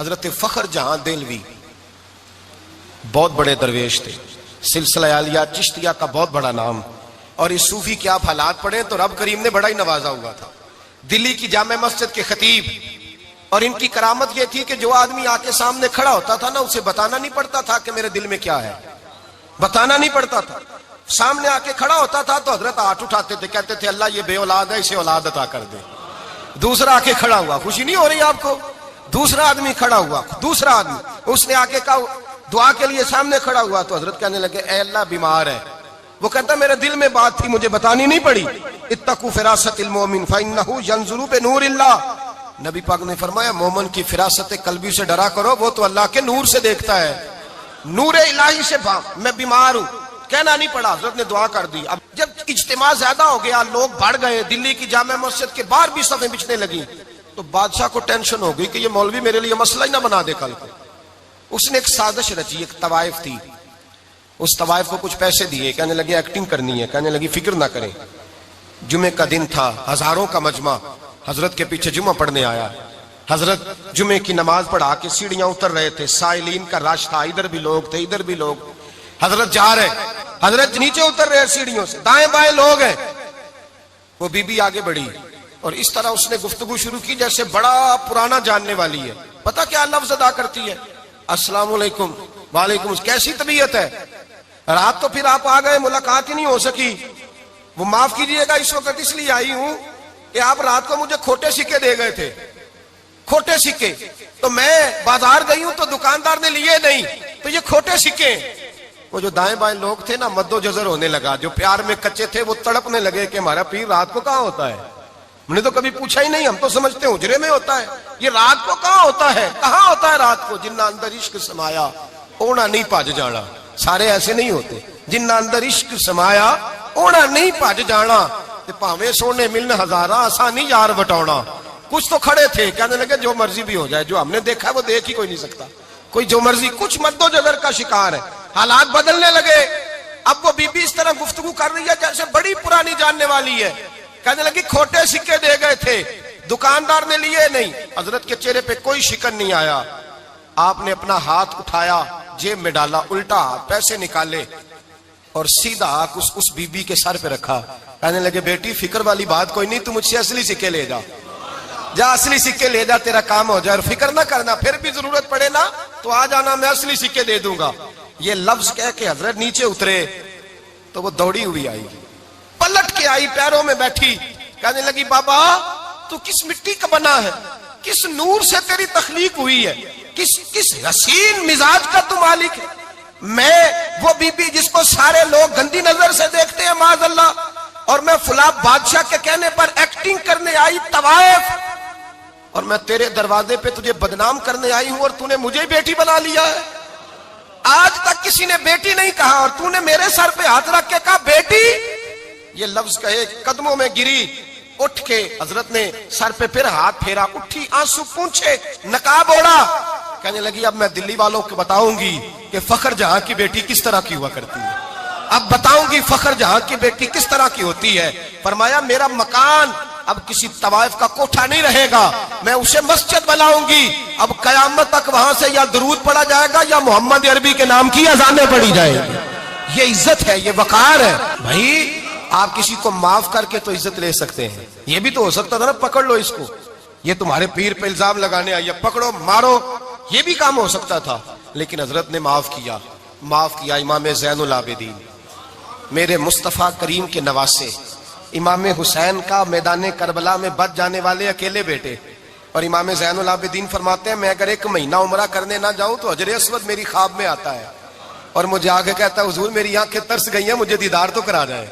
حضرت فخر جہاں دہلوی بہت بڑے درویش تھے، سلسلہ عالیہ چشتیہ کا بہت بڑا نام، اور اس صوفی کے آپ حالات پڑھیں تو رب کریم نے بڑا ہی نوازا ہوا تھا. دلی کی جامع مسجد کے خطیب، اور ان کی کرامت یہ تھی کہ جو آدمی آ کے سامنے کھڑا ہوتا تھا نا اسے بتانا نہیں پڑتا تھا کہ میرے دل میں کیا ہے، بتانا نہیں پڑتا تھا. سامنے آ کے کھڑا ہوتا تھا تو حضرت ہاتھ اٹھاتے تھے، کہتے تھے اللہ یہ بے اولاد ہے اسے اولاد عطا کر دے. دوسرا آ کے کھڑا ہوا، خوشی نہیں ہو رہی آپ کو؟ دوسرا آدمی کھڑا ہوا، دوسرا آدمی اس نے آ کے کہا دعا کے لیے سامنے کھڑا ہوا تو حضرت کہنے لگے اے اللہ بیمار ہے. وہ کہتا میرے دل میں بات تھی مجھے بتانی نہیں پڑی. اتقوا فراست المؤمن فانه ينظر بنور اللہ. نبی پاک نے فرمایا مومن کی فراست قلبی سے ڈرا کرو، وہ تو اللہ کے نور سے دیکھتا ہے. نور الہی سے میں بیمار ہوں کہنا نہیں پڑا، حضرت نے دعا کر دی. اب جب اجتماع زیادہ ہو گیا، لوگ بڑھ گئے، دلی کی جامع مسجد کے باہر بھی صفیں بچھنے لگی، تو بادشاہ کو ٹینشن ہو گئی کہ یہ مولوی میرے لیے مسئلہ ہی نہ بنا دے کل کو. اس نے ایک سازش رچی، ایک طوائف تھی، اس طوائف کو کچھ پیسے دیے، کہنے لگے ایکٹنگ کرنی ہے، کہنے لگی فکر نہ کریں. جمعے کا دن تھا، ہزاروں کا مجمع حضرت کے پیچھے جمعہ پڑھنے آیا. حضرت جمعے کی نماز پڑھا کے سیڑھیاں اتر رہے تھے، سائلین کا رش تھا، ادھر بھی لوگ تھے ادھر بھی لوگ. حضرت جا رہے، حضرت نیچے اتر رہے سیڑھیوں سے، دائیں بائیں لوگ ہیں. وہ بی بی آگے بڑھی اور اس طرح اس نے گفتگو شروع کی جیسے بڑا پرانا جاننے والی ہے. پتہ کیا لفظ ادا کرتی ہے؟ السلام علیکم. وعلیکم السلام. کیسی طبیعت ہے؟ رات تو پھر آپ آ گئے، ملاقات ہی نہیں ہو سکی. وہ معاف کیجئے گا اس وقت اس لیے آئی ہوں کہ آپ رات کو مجھے کھوٹے سکے دے گئے تھے، کھوٹے سکے، تو میں بازار گئی ہوں تو دکاندار نے لیے نہیں، تو یہ کھوٹے سکے. وہ جو دائیں بائیں لوگ تھے نا مد و جزر ہونے لگا، جو پیار میں کچے تھے وہ تڑپنے لگے کہ ہمارا پیر رات کو کہاں ہوتا ہے. ہم نے تو کبھی پوچھا ہی نہیں، ہم تو سمجھتے ہیں حجرے میں ہوتا ہے، یہ رات کو کہاں ہوتا ہے؟ کہاں ہوتا ہے رات کو؟ جنہ اندر عشق سمایا اونا نہیں پاج جانا. سارے ایسے نہیں ہوتے. جنہ اندر عشق سمایا اونا نہیں پاج جانا. پاویں سونے ملن ہزارہ آسانی یار بٹونا. کچھ تو کھڑے تھے کہنے لگے جو مرضی بھی ہو جائے، جو ہم نے دیکھا وہ دیکھ ہی کوئی نہیں سکتا، کوئی جو مرضی. کچھ مد و جزر کا شکار ہے. حالات بدلنے لگے. اب وہ بی بی اس طرح گفتگو کر رہی ہے جیسے بڑی پرانی جاننے والی ہے. کہنے لگی کھوٹے سکے دے گئے تھے، دکاندار نے لیے نہیں. حضرت کے چہرے پہ کوئی شکن نہیں آیا. آپ نے اپنا ہاتھ اٹھایا، جیب میں ڈالا، الٹا پیسے نکالے اور سیدھا اس بی بی کے سر پہ رکھا. کہنے لگے بیٹی فکر والی بات کوئی نہیں، تو مجھ سے اصلی سکے لے جا، جا اصلی سکے لے جا، تیرا کام ہو جائے. اور فکر نہ کرنا، پھر بھی ضرورت پڑے نا تو آ جانا، میں اصلی سکے دے دوں گا. یہ لفظ کہہ کے حضرت نیچے اترے تو وہ دوڑی ہوئی آئی، پلٹ کے آئی، پیروں میں بیٹھی. کہنے لگی بابا تو کس مٹی کا بنا ہے، کس نور سے تیری تخلیق ہوئی ہے، کس حسین مزاج کا تو مالک ہے. میں وہ بی بی جس کو سارے لوگ گندی نظر سے دیکھتے ہیں معاذ اللہ، اور میں فلاں بادشاہ کے کہنے پر ایکٹنگ کرنے آئی طوائف، اور میں تیرے دروازے پہ تجھے بدنام کرنے آئی ہوں اور تو نے مجھے بیٹی بنا لیا ہے. آج تک کسی نے بیٹی نہیں کہا اور تو نے میرے سر پہ ہاتھ رکھ کے کہا بیٹی. یہ لفظ کہے قدموں میں گری، اٹھ کے حضرت نے سر پہ پھر ہاتھ پھیرا، اٹھی آنسو پونچھے، نقاب اوڑا. کہنے لگی اب میں دلی والوں کو بتاؤں گی کہ فخر جہاں کی بیٹی کس طرح کی ہوا کرتی ہے، اب بتاؤں گی فخر جہاں کی بیٹی کس طرح کی ہوتی ہے. فرمایا میرا مکان اب کسی طوائف کا کوٹھا نہیں رہے گا، میں اسے مسجد بناؤں گی. اب قیامت تک وہاں سے یا درود پڑھا جائے گا یا محمد عربی کے نام کی اذانیں پڑھی جائے گی. یہ عزت ہے، یہ وقار ہے. بھائی آپ کسی کو معاف کر کے تو عزت لے سکتے ہیں. یہ بھی تو ہو سکتا تھا نا پکڑ لو اس کو، یہ تمہارے پیر پہ الزام لگانے آئی ہے، پکڑو مارو، یہ بھی کام ہو سکتا تھا. لیکن حضرت نے معاف کیا. معاف کیا. امام زین العابدین میرے مصطفیٰ کریم کے نواسے، امام حسین کا میدان کربلا میں بچ جانے والے اکیلے بیٹے، اور امام زین العابدین فرماتے ہیں میں اگر 1 مہینہ عمرہ کرنے نہ جاؤں تو حجر اسود میری خواب میں آتا ہے اور مجھے آگے کہتا ہے حضور میری آنکھیں ترس گئی ہیں، مجھے دیدار تو کرا جائے،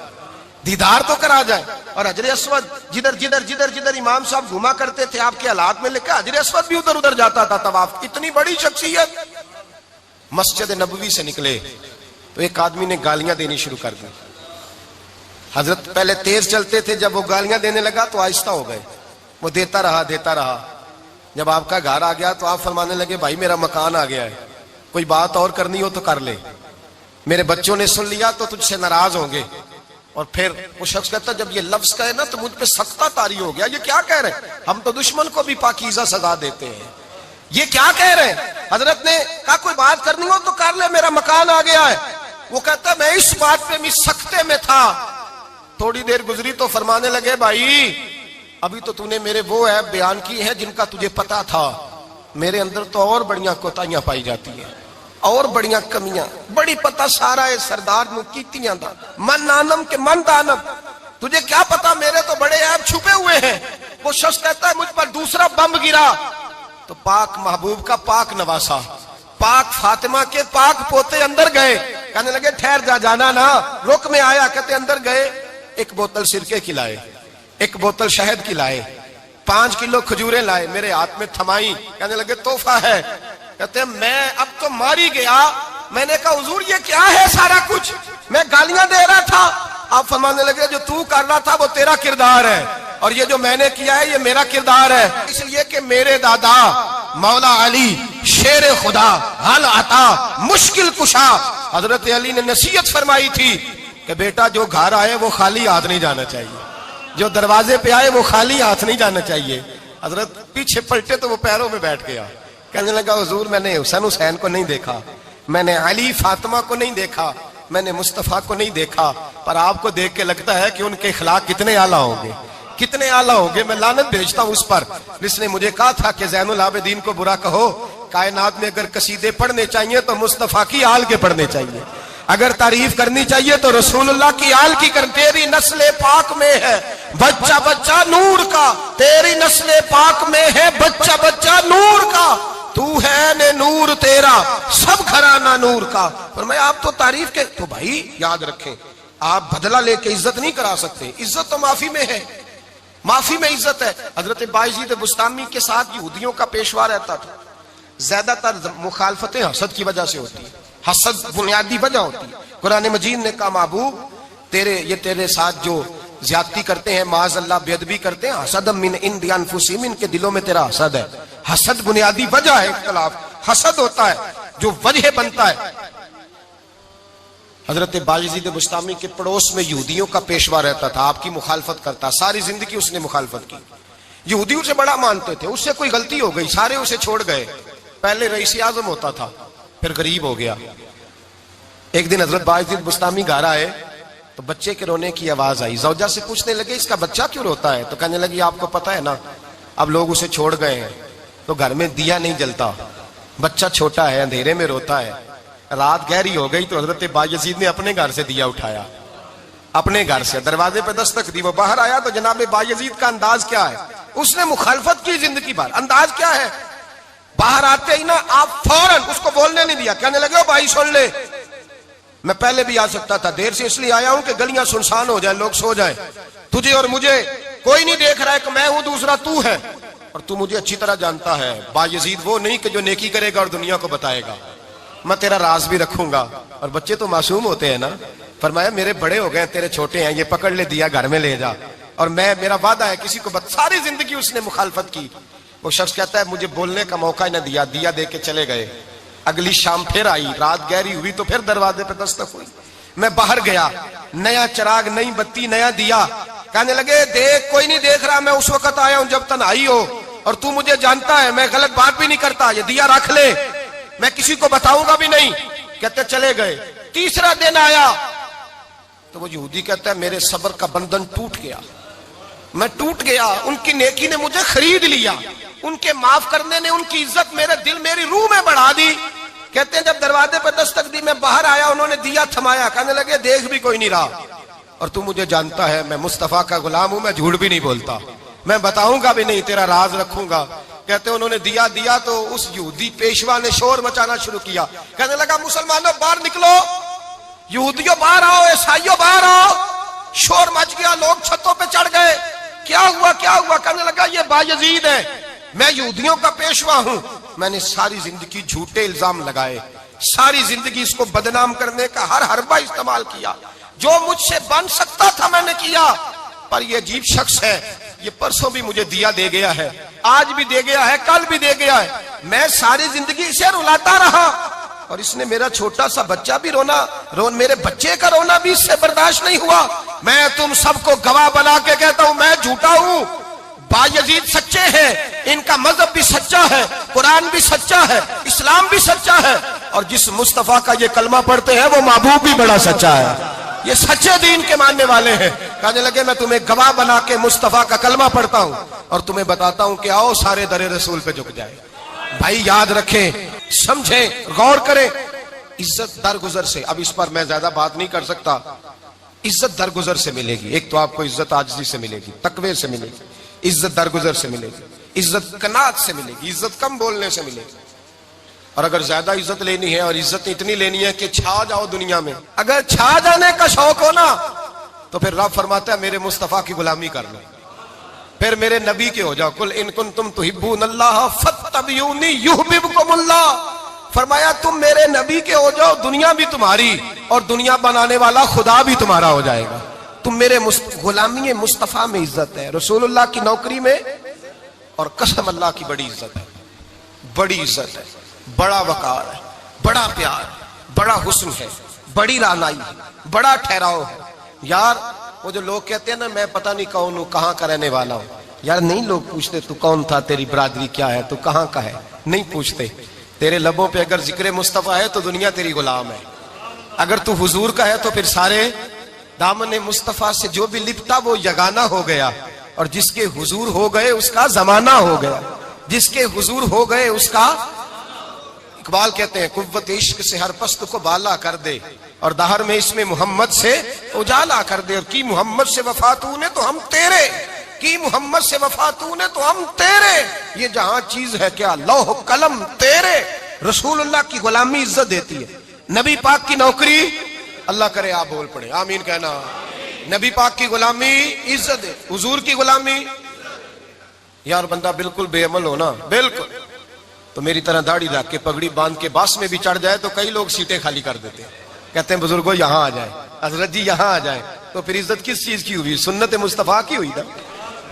دیدار تو کرا جائے۔ اور حجر اسود جدھر جدھر جدھر جدھر امام صاحب گھوما کرتے تھے آپ کے حالات میں لکھا حجر اسود بھی ادھر ادھر جاتا تھا طواف۔ اتنی بڑی شخصیت۔ مسجد نبوی سے نکلے تو ایک آدمی نے گالیاں دینی شروع کر دی۔ حضرت پہلے تیز چلتے تھے، جب وہ گالیاں دینے لگا تو آہستہ ہو گئے، وہ دیتا رہا۔ جب آپ کا گھر آ گیا تو آپ فرمانے لگے بھائی میرا مکان آ گیا ہے، کوئی بات اور کرنی ہو تو کر لے، میرے بچوں نے سن لیا تو تجھ سے ناراض ہوں گے۔ اور پھر وہ شخص کہتا جب یہ لفظ کہے نا تو مجھ پہ سختہ طاری ہو گیا، یہ کیا کہہ رہے ہیں؟ ہم تو دشمن کو بھی پاکیزہ سزا دیتے ہیں، یہ کیا کہہ رہے ہیں؟ حضرت نے کہا کوئی بات کرنی ہو تو کر لے، میرا مکان آ گیا ہے۔ وہ کہتا میں اس بات پہ بھی سختے میں تھا۔ تھوڑی دیر گزری تو فرمانے لگے بھائی ابھی تو نے میرے وہ عیب بیان کی ہے جن کا تجھے پتا تھا، میرے اندر تو اور بڑیاں کوتاہیاں پائی جاتی ہیں، اور بڑیاں کمیاں، بڑی پتا سارا ہے سردار نو کیتیاں دا من نانم کے من دانم، تجھے کیا پتا میرے تو بڑے عیب چھپے ہوئے ہیں۔ وہ شخص کہتا ہے مجھ پر دوسرا بم گرا تو پاک محبوب کا پاک نواسا، پاک فاطمہ کے پاک پوتے اندر گئے، کہنے لگے ٹھہر جانا نا، رک میں آیا، کہتے اندر گئے، 1 بوتل سرکے کی لائے، 1 بوتل شہد کی لائے، 5 کلو کھجوریں لائے، میرے ہاتھ میں تھمائی، کہنے لگے تحفہ ہے۔ کہتے ہیں میں اب تو ماری گیا، میں نے کہا حضور یہ کیا ہے سارا کچھ، میں گالیاں دے رہا تھا۔ آپ فرمانے لگے جو تو کر رہا تھا وہ تیرا کردار ہے اور یہ جو میں نے کیا ہے یہ میرا کردار ہے، اس لیے کہ میرے دادا مولا علی شیر خدا حل عطا مشکل کشا، حضرت علی نے نصیحت فرمائی تھی کہ بیٹا جو گھر آئے وہ خالی ہاتھ نہیں جانا چاہیے، جو دروازے پہ آئے وہ خالی ہاتھ نہیں جانا چاہیے۔ حضرت پیچھے پلٹے تو وہ پیروں میں بیٹھ گیا، کہنے لگا حضور میں نے حسین کو نہیں دیکھا، میں نے علی فاطمہ کو نہیں دیکھا، میں نے مصطفیٰ کو نہیں دیکھا، پر آپ کو دیکھ کے لگتا ہے کہ ان کے اخلاق کتنے اعلیٰ ہوں گے، کتنے اعلیٰ ہوں گے۔ میں لعنت بھیجتا ہوں اس پر جس نے مجھے کہا تھا کہ زین العابدین کو برا کہو، کائنات میں اگر قصیدے پڑھنے چاہیے تو مصطفیٰ کی آل کے پڑھنے چاہیے، اگر تعریف کرنی چاہیے تو رسول اللہ کی آل کی کر۔ تیری نسل پاک میں ہے بچہ بچہ نور کا، تیری نسل پاک میں ہے بچہ بچہ نور کا، تو ہے نے نور تیرا سب گھرانہ نور کا۔ فرمایا آپ تو تعریف کے تو بھائی یاد رکھیں آپ بدلہ لے کے عزت نہیں کرا سکتے، عزت تو معافی میں ہے، معافی میں عزت ہے۔ حضرت بایزید بستامی کے ساتھ یہودیوں کا پیشوا رہتا تھا، زیادہ تر مخالفتیں حسد کی وجہ سے ہوتی ہیں، حسد بنیادی وجہ ہوتی ہے۔ قرآن مجید نے کہا محبوب تیرے ساتھ جو زیادتی کرتے ہیں، معاذ اللہ بے ادبی کرتے ہیں، حسد من عند انفسہم، ان کے دلوں میں تیرا حسد ہے۔ حسد بنیادی وجہ ہے، اختلاف حسد ہوتا ہے جو وجہ بنتا ہے۔ حضرت بایزید بستامی کے پڑوس میں یہودیوں کا پیشوا رہتا تھا، آپ کی مخالفت کرتا، ساری زندگی اس نے مخالفت کی، یہودی اسے بڑا مانتے تھے، اس سے کوئی غلطی ہو گئی سارے اسے چھوڑ گئے، پہلے رئیس اعظم ہوتا تھا پھر غریب ہو گیا۔ ایک دن حضرت بایزید بستامی گھر آئے تو بچے کے رونے کی آواز آئی، زوجہ سے پوچھنے لگے اس کا بچہ کیوں روتا ہے؟ تو کہنے لگی آپ کو پتا ہے نا اب لوگ اسے چھوڑ گئے ہیں تو گھر میں دیا نہیں جلتا، بچہ چھوٹا ہے اندھیرے میں روتا ہے۔ رات گہری ہو گئی تو حضرت بایزید نے اپنے گھر سے دیا اٹھایا، اپنے گھر سے دروازے پہ دستک دی، وہ باہر آیا تو جناب بایزید کا انداز کیا ہے، اس نے مخالفت کی زندگی بھر، انداز کیا ہے، باہر آتے ہی نا آپ فوراً اس کو بولنے نہیں دیا، کہنے لگے بھائی سن لے میں پہلے بھی آ سکتا تھا، دیر سے اس لیے آیا ہوں کہ گلیاں سنسان ہو جائیں، لوگ سو جائیں، تجھے اور مجھے کوئی نہیں دیکھ رہا ہے کہ میں ہوں دوسرا تو ہے، اور تو مجھے اچھی طرح جانتا ہے بایزید وہ نہیں کہ جو نیکی کرے گا اور دنیا کو بتائے گا، میں تیرا راز بھی رکھوں گا۔ اور بچے تو معصوم ہوتے ہیں نا، فرمایا میرے بڑے ہو گئے تیرے چھوٹے ہیں، یہ پکڑ لے دیا گھر میں لے جا، اور میرا وعدہ ہے کسی کو ساری زندگی اس نے مخالفت کی۔ وہ شخص کہتا ہے مجھے بولنے کا موقع نہ دیا، دیا دے کے چلے گئے۔ اگلی شام پھر آئی، رات گہری ہوئی تو پھر دروازے پہ دستک ہوئی، میں باہر گیا، نیا چراغ نئی بتی نیا دیا، کہنے لگے دیکھ کوئی نہیں دیکھ رہا، میں اس وقت آیا ہوں جب تنہائی ہو اور تو مجھے جانتا ہے میں غلط بات بھی نہیں کرتا، یہ دیا رکھ لے میں کسی کو بتاؤں گا بھی نہیں۔ کہتے چلے گئے، تیسرا دن آیا تو وہ یہودی کہتا ہے میرے صبر کا بندھن ٹوٹ گیا، میں ٹوٹ گیا، ان کی نیکی نے مجھے خرید لیا، ان کے معاف کرنے نے ان کی عزت میرے دل میری روح میں بڑھا دی۔ کہتے ہیں جب دروازے پہ دستک دی میں باہر آیا، انہوں نے دیا تھمایا، کہنے لگے دیکھ بھی کوئی نہیں رہا، اور تو مجھے جانتا ہے میں مصطفیٰ کا غلام ہوں، میں جھوٹ بھی نہیں بولتا، میں بتاؤں گا بھی نہیں، تیرا راز رکھوں گا۔ کہتے ہیں انہوں نے دیا تو اس یہودی پیشوا نے شور مچانا شروع کیا، کہنے لگا مسلمانوں باہر نکلو، یہودیوں باہر آؤ، عیسائیوں باہر آؤ۔ شور مچ گیا، لوگ چھتوں پہ چڑھ گئے، کیا ہوا کیا ہوا؟ کہنے لگا یہ بایزید ہے، میں یہودیوں کا پیشوا ہوں، میں نے ساری زندگی جھوٹے الزام لگائے، ساری زندگی اس کو بدنام کرنے کا ہر حربہ استعمال کیا، جو مجھ سے بن سکتا تھا میں نے کیا، پر یہ عجیب شخص ہے، یہ پرسوں بھی مجھے دیا دے گیا ہے، آج بھی دے گیا ہے، کل بھی دے گیا ہے، میں ساری زندگی اسے رلاتا رہا، اور اس نے میرا چھوٹا سا بچہ بھی میرے بچے کا رونا بھی اس سے برداشت نہیں ہوا۔ میں تم سب کو گواہ بنا کے کہتا ہوں میں جھوٹا ہوں، بایزید سچے ہیں، ان کا مذہب بھی سچا ہے، قرآن بھی سچا ہے، اسلام بھی سچا ہے، اور جس مصطفیٰ کا یہ کلمہ پڑھتے ہیں وہ محبوب بھی بڑا سچا ہے، یہ سچے دین کے ماننے والے ہیں۔ کہنے لگے میں تمہیں گواہ بنا کے مصطفیٰ کا کلمہ پڑھتا ہوں اور تمہیں بتاتا ہوں کہ آؤ سارے در رسول پہ جھک جائے۔ بھائی یاد رکھیں، سمجھیں، غور کریں، عزت درگزر سے، اب اس پر میں زیادہ بات نہیں کر سکتا، عزت درگزر سے ملے گی۔ ایک تو آپ کو عزت عاجزی سے ملے گی، تقوی سے ملے گی، عزت درگزر سے ملے گی، عزت قناعت سے ملے گی، عزت کم بولنے سے ملے گی۔ اور اگر زیادہ عزت لینی ہے اور عزت اتنی لینی ہے کہ چھا جاؤ دنیا میں، اگر چھا جانے کا شوق ہو نا تو پھر رب فرماتا ہے میرے مصطفیٰ کی غلامی کر لو، پھر میرے نبی کے ہو جاؤ۔ قل ان کنتم تحبون اللہ فاتبعونی یحببکم اللہ، فرمایا تم میرے نبی کے ہو جاؤ، دنیا بھی تمہاری اور دنیا بنانے والا خدا بھی تمہارا ہو جائے گا۔ تم میرے غلامی مصطفیٰ میں عزت ہے، رسول اللہ کی نوکری میں، اور قسم اللہ کی بڑی عزت ہے، بڑی عزت ہے، بڑا وقار ہے، بڑا پیار، بڑا حسن ہے، بڑی رعنائی ہے، بڑا ٹھہراؤ ہے۔ یار وہ جو لوگ کہتے ہیں نا میں پتہ نہیں کون ہوں، کہاں کا رہنے والا ہوں، یار نہیں لوگ پوچھتے تو کون تھا، تیری برادری کیا ہے، تو کہاں کا ہے، نہیں پوچھتے۔ تیرے لبوں پہ اگر ذکر مصطفیٰ ہے تو دنیا تیری غلام ہے، اگر تو حضور کا ہے تو پھر سارے دامن مصطفیٰ سے جو بھی لپٹا وہ یگانہ ہو گیا، اور جس کے حضور ہو گئے اس کا زمانہ ہو گیا، جس کے حضور ہو گئے اس کا۔ اقبال کہتے ہیں قوت عشق سے ہر پست کو بالا کر دے، اور دہر میں اس میں محمد سے اجالا کر دے، اور کی محمد سے وفا تو نے تو ہم تیرے، کی محمد سے وفا تو نے تو ہم تیرے، یہ جہاں چیز ہے کیا لوح قلم تیرے۔ رسول اللہ کی غلامی عزت دیتی ہے، نبی پاک کی نوکری، اللہ کرے آپ بول پڑے آمین کہنا، نبی پاک کی غلامی عزت دے، حضور کی غلامی۔ یار بندہ بالکل بے عمل ہو نا، بالکل، تو میری طرح داڑھی رکھ کے پگڑی باندھ کے باس میں بھی چڑھ جائے تو کئی لوگ سیٹیں خالی کر دیتے ہیں، کہتے ہیں بزرگوں یہاں آ جائے، حضرت جی یہاں آ جائیں، تو پھر عزت کس چیز کی ہوئی؟ سنت مصطفیٰ کی ہوئی نا،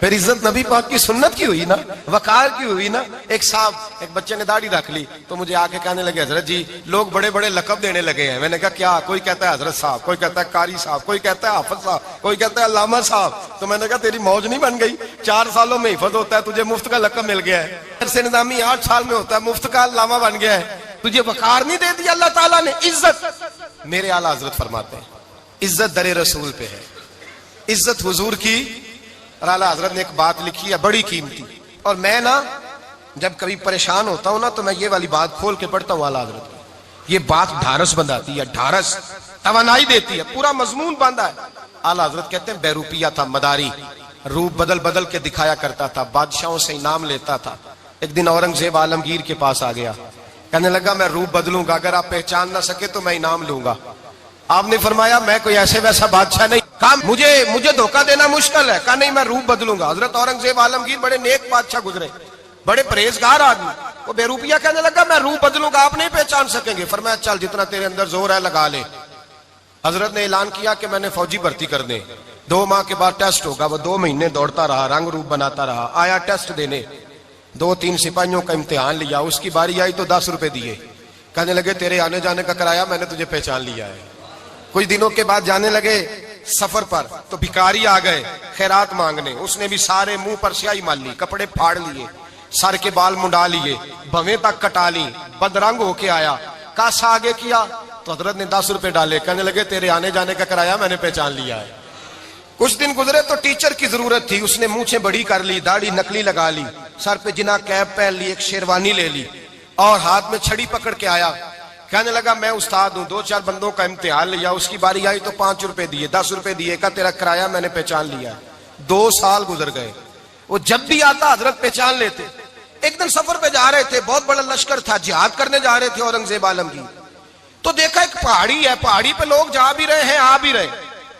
پھر عزت نبی پاک کی سنت کی ہوئی نا، وقار کی ہوئی نا۔ ایک صاحب، ایک بچے نے داڑھی رکھ لی تو مجھے آ کے کہنے لگے حضرت جی لوگ بڑے بڑے لقب دینے لگے ہیں۔ میں نے کہا کیا؟ کوئی کہتا ہے حضرت صاحب، کوئی کہتا ہے قاری صاحب، کوئی کہتا ہے حافظ صاحب، کوئی کہتا ہے علامہ صاحب۔ تو میں نے کہا تیری موج نہیں بن گئی، 4 سالوں میں حفظ ہوتا ہے، تجھے مفت کا لقب مل گیا ہے، سے نظامی 8 سال میں ہوتا ہے، مفت کا علامہ بن گیا ہے، تجھے وقار نہیں دے دیا اللہ تعالیٰ نے، عزت۔ میرے اعلیٰ حضرت فرماتے ہیں عزت در رسول پہ ہے، عزت حضور کی۔ اور اعلیٰ حضرت نے ایک بات لکھی ہے بڑی قیمتی، اور میں نا جب کبھی پریشان ہوتا ہوں نا تو میں یہ والی بات کھول کے پڑھتا ہوں اعلیٰ حضرت کی، یہ بات ڈھارس بندھاتی ہے، ڈھارس توانائی دیتی ہے، پورا مضمون باندھا ہے۔ اعلیٰ حضرت کہتے ہیں بیروپیہ تھا مداری، روپ بدل بدل کے دکھایا کرتا تھا، بادشاہوں سے انعام لیتا تھا۔ ایک دن اورنگزیب عالمگیر کے پاس آ گیا، کہنے لگا میں روپ بدلوں گا، اگر آپ پہچان نہ سکے تو میں انعام لوں گا۔ آپ نے فرمایا میں کوئی ایسے ویسا بادشاہ نہیں، کہا مجھے دھوکہ دینا مشکل ہے، کہا نہیں میں روپ بدلوں گا۔ حضرت اورنگزیب عالمگیر بڑے نیک بادشاہ گزرے، بڑے پرہیزگار آدمی، وہ بے روپیہ کہنے لگا میں روپ بدلوں گا، آپ نہیں پہچان سکیں گے۔ فرمایا چل جتنا تیرے اندر زور ہے لگا لے۔ حضرت نے اعلان کیا کہ میں نے فوجی بھرتی کر دیں، 2 ماہ کے بعد ٹیسٹ ہوگا۔ وہ 2 مہینے دوڑتا رہا، رنگ روپ بناتا رہا، آیا ٹیسٹ دینے، 2-3 سپاہیوں کا امتحان لیا، اس کی باری آئی تو 10 روپے دیے، کہنے لگے تیرے آنے جانے کا کرایہ میں نے تجھے پہچان لیا ہے۔ کچھ دنوں کے بعد جانے لگے سفر پر تو بھکاری آ گئے خیرات مانگنے، اس نے بھی سارے منہ پر سیاہی مال لی، کپڑے پھاڑ لیے، سر کے بال منڈا لیے، بھویں تک کٹا لی، بدرنگ ہو کے آیا، کاسا آگے کیا تو حضرت نے 10 روپے ڈالے، کہنے لگے تیرے آنے جانے کا کرایہ میں نے پہچان لیا ہے۔ کچھ دن گزرے تو ٹیچر کی ضرورت تھی، اس نے مونچھیں بڑی کر لی، داڑھی نکلی لگا لی، سر پہ جنا کیپ پہن لی، ایک شیروانی لے لی اور ہاتھ میں چھڑی پکڑ کے آیا، کہنے لگا میں استاد ہوں، 2-4 بندوں کا امتحان لیا، اس کی باری آئی تو 5 روپے دیے، 10 روپے دیے، کہا تیرا کرایہ میں نے پہچان لیا ہے۔ 2 سال گزر گئے، وہ جب بھی آتا حضرت پہچان لیتے، ایک دن سفر پہ جا رہے تھے، بہت بڑا لشکر تھا، جہاد کرنے جا رہے تھے اورنگزیب عالمگیر. تو دیکھا ایک پہاڑی ہے، پہاڑی پہ لوگ جا بھی رہے ہیں آ بھی رہے.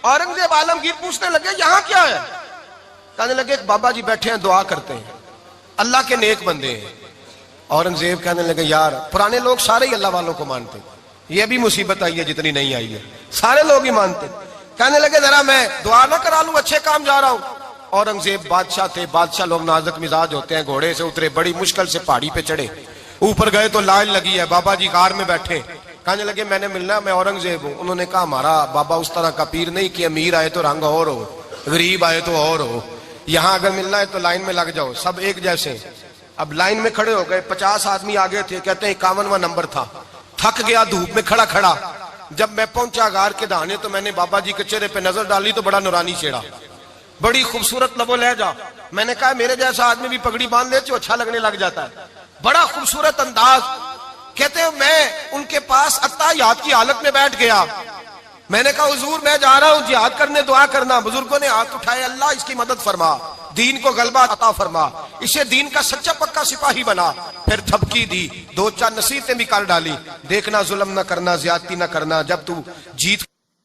اورنگزیب عالمگیر پوچھنے لگے یہاں کیا ہے؟ کہنے لگے ایک بابا جی بیٹھے ہیں دعا کرتے ہیں، اللہ کے نیک بندے ہیں. اورنگزیب کہنے لگے یار پرانے لوگ سارے ہی اللہ والوں کو مانتے، یہ بھی مصیبت آئی ہے جتنی نہیں آئی ہے، سارے لوگ ہی مانتے. کہنے لگے ذرا میں دعا نہ کرا لوں، اچھے کام جا رہا ہوں. اورنگزیب بادشاہ تھے، بادشاہ لوگ نازک مزاج ہوتے ہیں. گھوڑے سے اترے، بڑی مشکل سے پہاڑی پہ چڑھے، اوپر گئے تو لائن لگی ہے، بابا جی غار میں بیٹھے. کہنے لگے میں نے ملنا ہے، میں اورنگزیب ہوں. انہوں نے کہا ہمارا بابا اس طرح کا پیر نہیں کہ امیر آئے تو رنگ اور ہو، غریب آئے تو اور ہو. یہاں اگر ملنا ہے تو لائن میں لگ جاؤ، سب ایک جیسے. اب لائن میں کھڑے ہو گئے، 50 آدمی آگے تھے، کہتے ہیں 51واں نمبر تھا. تھک گیا دھوپ میں کھڑا کھڑا. جب میں پہنچا غار کے دہانے تو میں نے بابا جی کے چہرے پہ نظر ڈالی تو بڑا نورانی چہرہ، بڑی خوبصورت لب و لہجہ. میں نے کہا میرے جیسا آدمی بھی پگڑی باندھ لے تو اچھا لگنے لگ جاتا ہے، بڑا خوبصورت انداز. کہتے ہیں میں ان کے پاس اتحیات کی حالت میں بیٹھ گیا. میں نے کہا حضور میں جا رہا ہوں جہاد کرنے، دعا کرنا. بزرگوں نے ہاتھ اٹھائے، اللہ اس کی مدد فرما، دین کو غلبہ عطا فرما، اسے دین کا سچا پکا سپاہی بنا. پھر تھپکی دی، 2-4 نصیحتیں بھی کر ڈالی. دیکھنا ظلم نہ کرنا، زیادتی نہ کرنا، جب تو جیت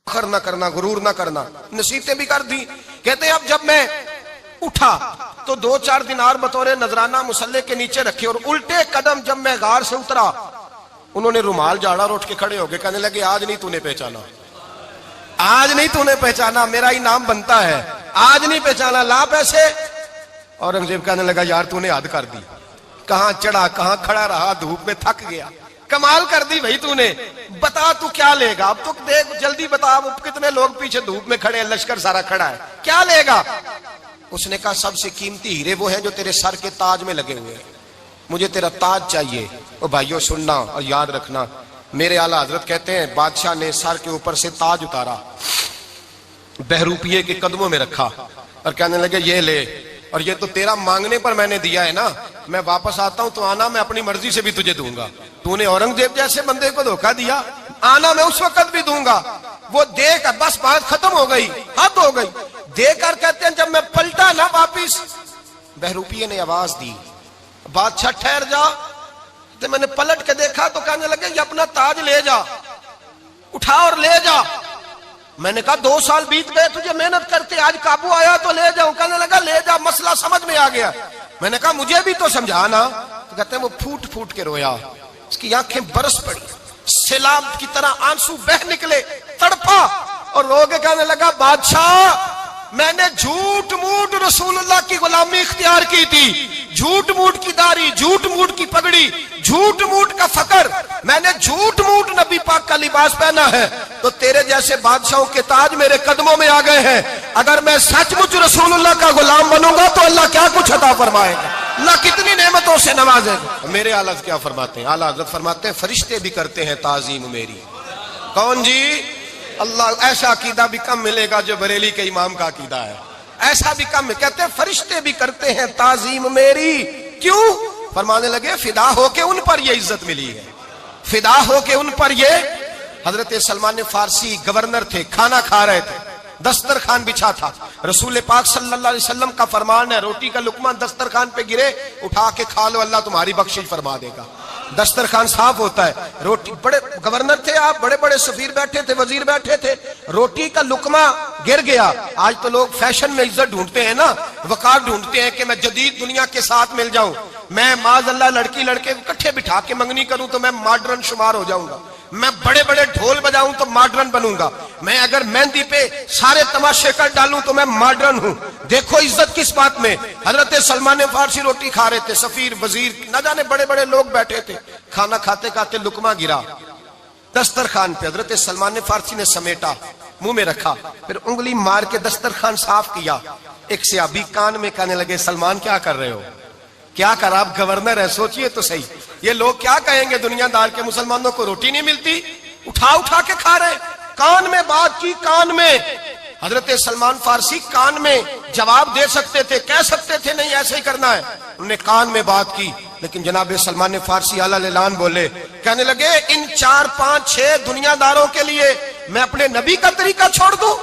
فخر نہ کرنا، غرور نہ کرنا، نصیحتیں بھی کر دی. کہتے ہیں اب جب میں اٹھا تو 2-4 دینار بطور نذرانہ مسلح کے نیچے رکھے، اور الٹے قدم جب میں غار سے اترا انہوں نے رومال جھاڑا اور اٹھ کے کھڑے ہو گئے. کہنے لگے آج نہیں تو نے پہچانا، آج نہیں تو نے پہچانا، میرا ہی نام بنتا ہے، آج نہیں پہچانا، لا پیسے. اورنگزیب کہنے لگا یار تو نے حد کر دی، کہاں چڑھا کہاں کھڑا رہا، دھوپ میں تھک گیا، کمال کر دی بھائی تو نے. بتا تو کیا لے گا اب، تو دیکھ جلدی بتا، اب کتنے لوگ پیچھے دھوپ میں کھڑے ہیں، لشکر سارا کھڑا ہے، کیا لے گا؟ اس نے کہا سب سے قیمتی ہیرے وہ ہیں جو تیرے سر کے تاج میں لگے ہوئے ہیں، مجھے تیرا تاج چاہیے. او بھائیو سننا اور یاد رکھنا، میرے اعلیٰ حضرت کہتے ہیں بادشاہ نے سر کے اوپر سے تاج اتارا، بہروپیے کے قدموں میں رکھا اور کہنے لگے یہ لے، اور یہ تو تیرا مانگنے پر میں نے دیا ہے نا، میں واپس آتا ہوں تو آنا میں اپنی مرضی سے بھی تجھے دوں گا. تو نے اورنگزیب جیسے بندے کو دھوکہ دیا، آنا میں اس وقت بھی دوں گا. وہ دے کر بس بات ختم ہو گئی، حد ہو گئی. دے کر کہتے ہیں جب میں پلٹا نا واپس، بہروپیے نے آواز دی بادشاہ ٹھہر جا. تو میں نے پلٹ کے دیکھا تو کہنے لگے یہ اپنا تاج لے جا، اٹھا اور لے جا. میں نے کہا 2 سال بیت گئے تجھے محنت کرتے، آج قابو آیا تو لے جاؤں. کہنے لگا لے جا، مسئلہ سمجھ میں آ گیا. میں نے کہا مجھے بھی تو سمجھانا. تو کہتے ہیں وہ پھوٹ پھوٹ کے رویا، اس کی آنکھیں برس پڑی، سیلاب کی طرح آنسو بہ نکلے، تڑپا اور رو کے کہنے لگا بادشاہ میں نے جھوٹ موٹ رسول اللہ کی غلامی اختیار کی تھی، جھوٹ موٹ کی داڑھی، جھوٹ موٹ کی پگڑی، جھوٹ موٹ کا فقر، میں نے جھوٹ موٹ نبی پاک کا لباس پہنا ہے، تو تیرے جیسے بادشاہوں کے تاج میرے قدموں میں آ گئے ہیں. اگر میں سچ مچ رسول اللہ کا غلام بنوں گا تو اللہ کیا کچھ عطا فرمائے گا، اللہ کتنی نعمتوں سے نوازے گا. میرے اعلیٰ حضرت کیا فرماتے ہیں؟ اعلیٰ حضرت فرماتے ہیں فرشتے بھی کرتے ہیں تعظیم میری. کون جی؟ اللہ. ایسا عقیدہ بھی کم ملے گا جو بریلی کے امام کا عقیدہ ہے، ایسا بھی کم. کہتے ہیں فرشتے بھی کرتے ہیں تعظیم میری. کیوں؟ فرمانے لگے فدا ہو کے ان پر یہ عزت ملی ہے، فدا ہو کے ان پر یہ. حضرت سلمان فارسی گورنر تھے، کھانا کھا رہے تھے، دسترخوان بچھا تھا. رسول پاک صلی اللہ علیہ وسلم کا فرمان ہے روٹی کا لقمہ دسترخوان پہ گرے اٹھا کے کھا لو، اللہ تمہاری بخشش فرما دے گا. دسترخوان صاف ہوتا ہے. روٹی، بڑے گورنر تھے آپ، بڑے بڑے سفیر بیٹھے تھے، وزیر بیٹھے تھے، روٹی کا لقمہ گر گیا. آج تو لوگ فیشن میں عزت ڈھونڈتے ہیں نا، وقار ڈھونڈتے ہیں کہ میں جدید دنیا کے ساتھ مل جاؤں، میں معاذ اللہ لڑکی لڑکے اکٹھے بٹھا کے منگنی کروں تو میں ماڈرن شمار ہو جاؤں گا، میں بڑے بڑے ڈھول بجاؤں تو ماڈرن بنوں گا، میں اگر مہندی پہ سارے تماشے کر ڈالوں تو میں ماڈرن ہوں. دیکھو عزت کس بات میں. حضرت سلمان فارسی روٹی کھا رہے تھے، سفیر وزیر نہ جانے بڑے بڑے لوگ بیٹھے تھے، کھانا کھاتے کھاتے لقمہ گرا دسترخوان پہ. حضرت سلمان فارسی نے سمیٹا، منہ میں رکھا، پھر انگلی مار کے دسترخوان صاف کیا. ایک صحابی کان میں کہنے لگے سلمان کیا کر رہے ہو، کیا کر، آپ گورنر ہے، سوچئے تو صحیح، یہ لوگ کیا کہیں گے دنیا دار کے مسلمانوں کو روٹی نہیں ملتی، اٹھا اٹھا کے کھا رہے. کان میں بات کی، کان میں. حضرت سلمان فارسی کان میں جواب دے سکتے تھے، کہہ سکتے تھے نہیں ایسے ہی کرنا ہے، انہوں نے کان میں بات کی. لیکن جناب سلمان فارسی اعلیٰ اعلان بولے، کہنے لگے ان 4 5 6 دنیا داروں کے لیے میں اپنے نبی کا طریقہ چھوڑ دوں،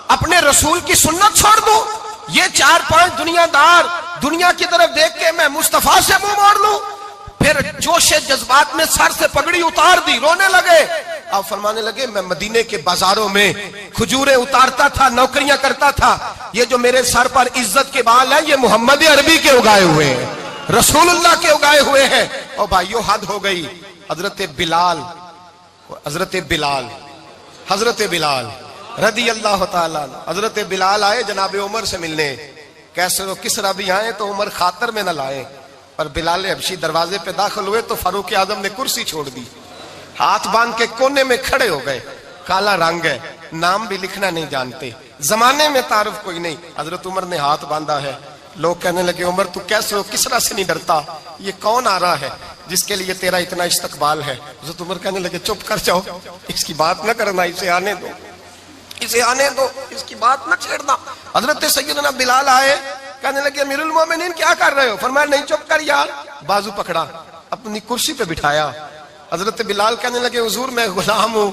اپنے رسول کی سنت چھوڑ دوں. یہ 4-5 دنیا دار دنیا کی طرف دیکھ کے میں مصطفیٰ سے منہ موڑ لوں؟ پھر جوش جذبات میں سر سے پگڑی اتار دی، رونے لگے۔ آپ فرمانے لگے میں مدینے کے بازاروں میں کھجوریں اتارتا تھا، نوکریاں کرتا تھا، یہ جو میرے سر پر عزت کے بال ہیں یہ محمد عربی کے اگائے ہوئے ہیں، رسول اللہ کے اگائے ہوئے ہیں۔ اور بھائیو حد ہو گئی۔ حضرت بلال رضی اللہ تعالیٰ عنہ، حضرت بلال آئے جناب عمر سے ملنے، کیسے وہ کسرا بھی آئے تو عمر خاطر میں نہ لائے، اور بلال حبشی دروازے پہ داخل ہوئے تو فاروق اعظم نے کرسی چھوڑ دی، ہاتھ باندھ کے کونے میں کھڑے ہو گئے۔ کالا رنگ ہے، نام بھی لکھنا نہیں جانتے، زمانے میں تعارف کوئی نہیں۔ حضرت عمر نے ہاتھ باندھا ہے، لوگ کہنے لگے عمر تو کیسے ہو، کسرا سے نہیں ڈرتا، یہ کون آ رہا ہے جس کے لیے تیرا اتنا استقبال ہے؟ حضرت عمر کہنے لگے چپ کر جاؤ، اس کی بات نہ کرنا، اسے آنے دو، اسے آنے دو، اس کی بات نہ چھیڑنا۔ حضرت سیدنا بلال آئے، کہنے لگے امیر المومنین کیا کر رہے ہو؟ فرمایا نہیں چپ کر یار، بازو پکڑا، اپنی کرسی پہ بٹھایا۔ حضرت بلال کہنے لگے حضور میں غلام ہوں،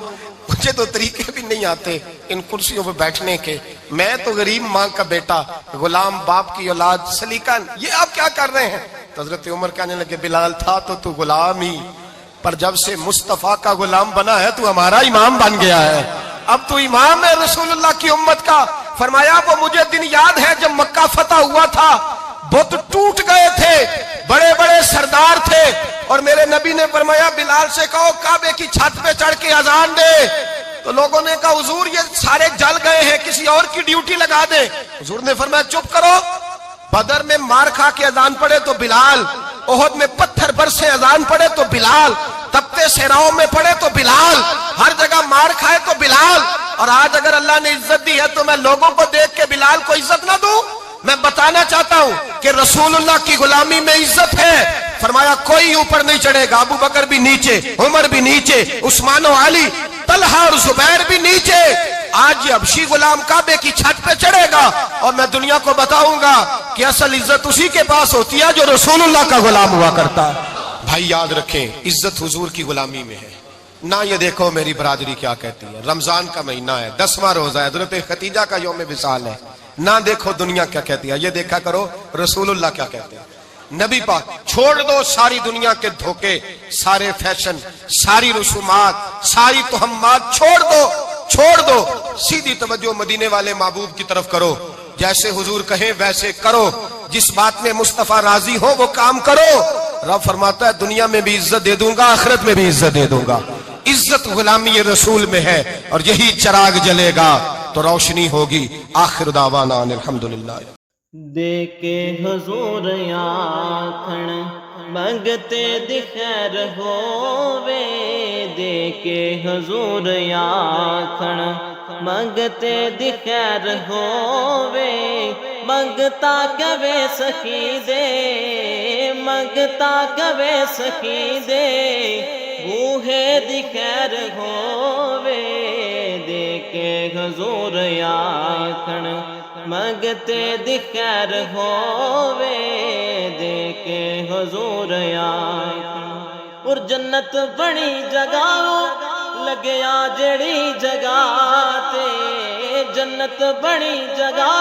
مجھے تو طریقے بھی نہیں آتے ان کرسیوں پہ بیٹھنے کے، میں تو غریب ماں کا بیٹا، غلام باپ کی اولاد، سلیقہ، یہ آپ کیا کر رہے ہیں؟ تو حضرت عمر کہنے لگے بلال تھا تو غلام ہی، پر جب سے مصطفیٰ کا غلام بنا ہے تو ہمارا امام بن گیا ہے، اب تو امام ہے رسول اللہ کی امت کا۔ فرمایا وہ مجھے دن یاد ہے جب مکہ فتح ہوا تھا، بت ٹوٹ گئے تھے، بڑے بڑے سردار تھے، اور میرے نبی نے فرمایا بلال سے کہو کعبے کی چھت پہ چڑھ کے اذان دے۔ تو لوگوں نے کہا حضور یہ سارے جل گئے ہیں، کسی اور کی ڈیوٹی لگا دے۔ حضور نے فرمایا چپ کرو، بدر میں مار کھا کے اذان پڑے تو بلال، احد میں پتھر برسے اذان پڑے تو بلال، تپتے صحراؤں میں پڑے تو بلال، ہر جگہ مار کھائے تو بلال۔ اور آج اگر اللہ نے عزت دی ہے تو میں لوگوں کو دیکھ کے بلال کو عزت نہ دوں؟ میں بتانا چاہتا ہوں کہ رسول اللہ کی غلامی میں عزت ہے۔ فرمایا کوئی اوپر نہیں چڑھے گا، ابو بکر بھی نیچے، عمر بھی نیچے، عثمان و علی، طلحہ اور زبیر بھی نیچے۔ آج یہ حبشی غلام کعبے کی چھت پہ چڑھے گا اور میں دنیا کو بتاؤں گا کہ اصل عزت اسی کے پاس ہوتی ہے جو رسول اللہ کا غلام ہوا کرتا ہے۔ بھائی یاد رکھیں عزت حضور کی غلامی میں ہے نہ۔ یہ دیکھو میری برادری کیا کہتی ہے، رمضان کا مہینہ ہے، 10واں روزہ ہے، حضرت خدیجہ کا یوم وصال ہے، نہ دیکھو دنیا کیا کہتی ہے، یہ دیکھا کرو رسول اللہ کیا کہتے ہیں۔ نبی پاک چھوڑ دو ساری دنیا کے دھوکے، سارے فیشن، ساری رسومات، ساری تہمات چھوڑ دو، سیدھی توجہ مدینے والے محبوب کی طرف کرو، جیسے حضور کہیں ویسے کرو، جس بات میں مصطفیٰ راضی ہو وہ کام کرو۔ رب فرماتا ہے دنیا میں بھی عزت دے دوں گا، آخرت میں بھی عزت دے دوں گا۔ عزت غلامی رسول میں ہے، اور یہی چراغ جلے گا تو روشنی ہوگی۔ آخر دعوانا الحمدللہ۔ دے کے حضور آکھن منگتے دی خیر ہووے، دے کے حضور آکھن منگتے دی خیر ہووے، منگتا کبے سخی دے، منگتا کبے سخی دے، بوہے دی خیر ہووے، دے کے حضور آکھن منگتے دی خیر ہووے، دے کے حضور آکھن۔ اور جنت بڑی جگہ لگیا جڑی جگہ تے، جنت بڑی جگہ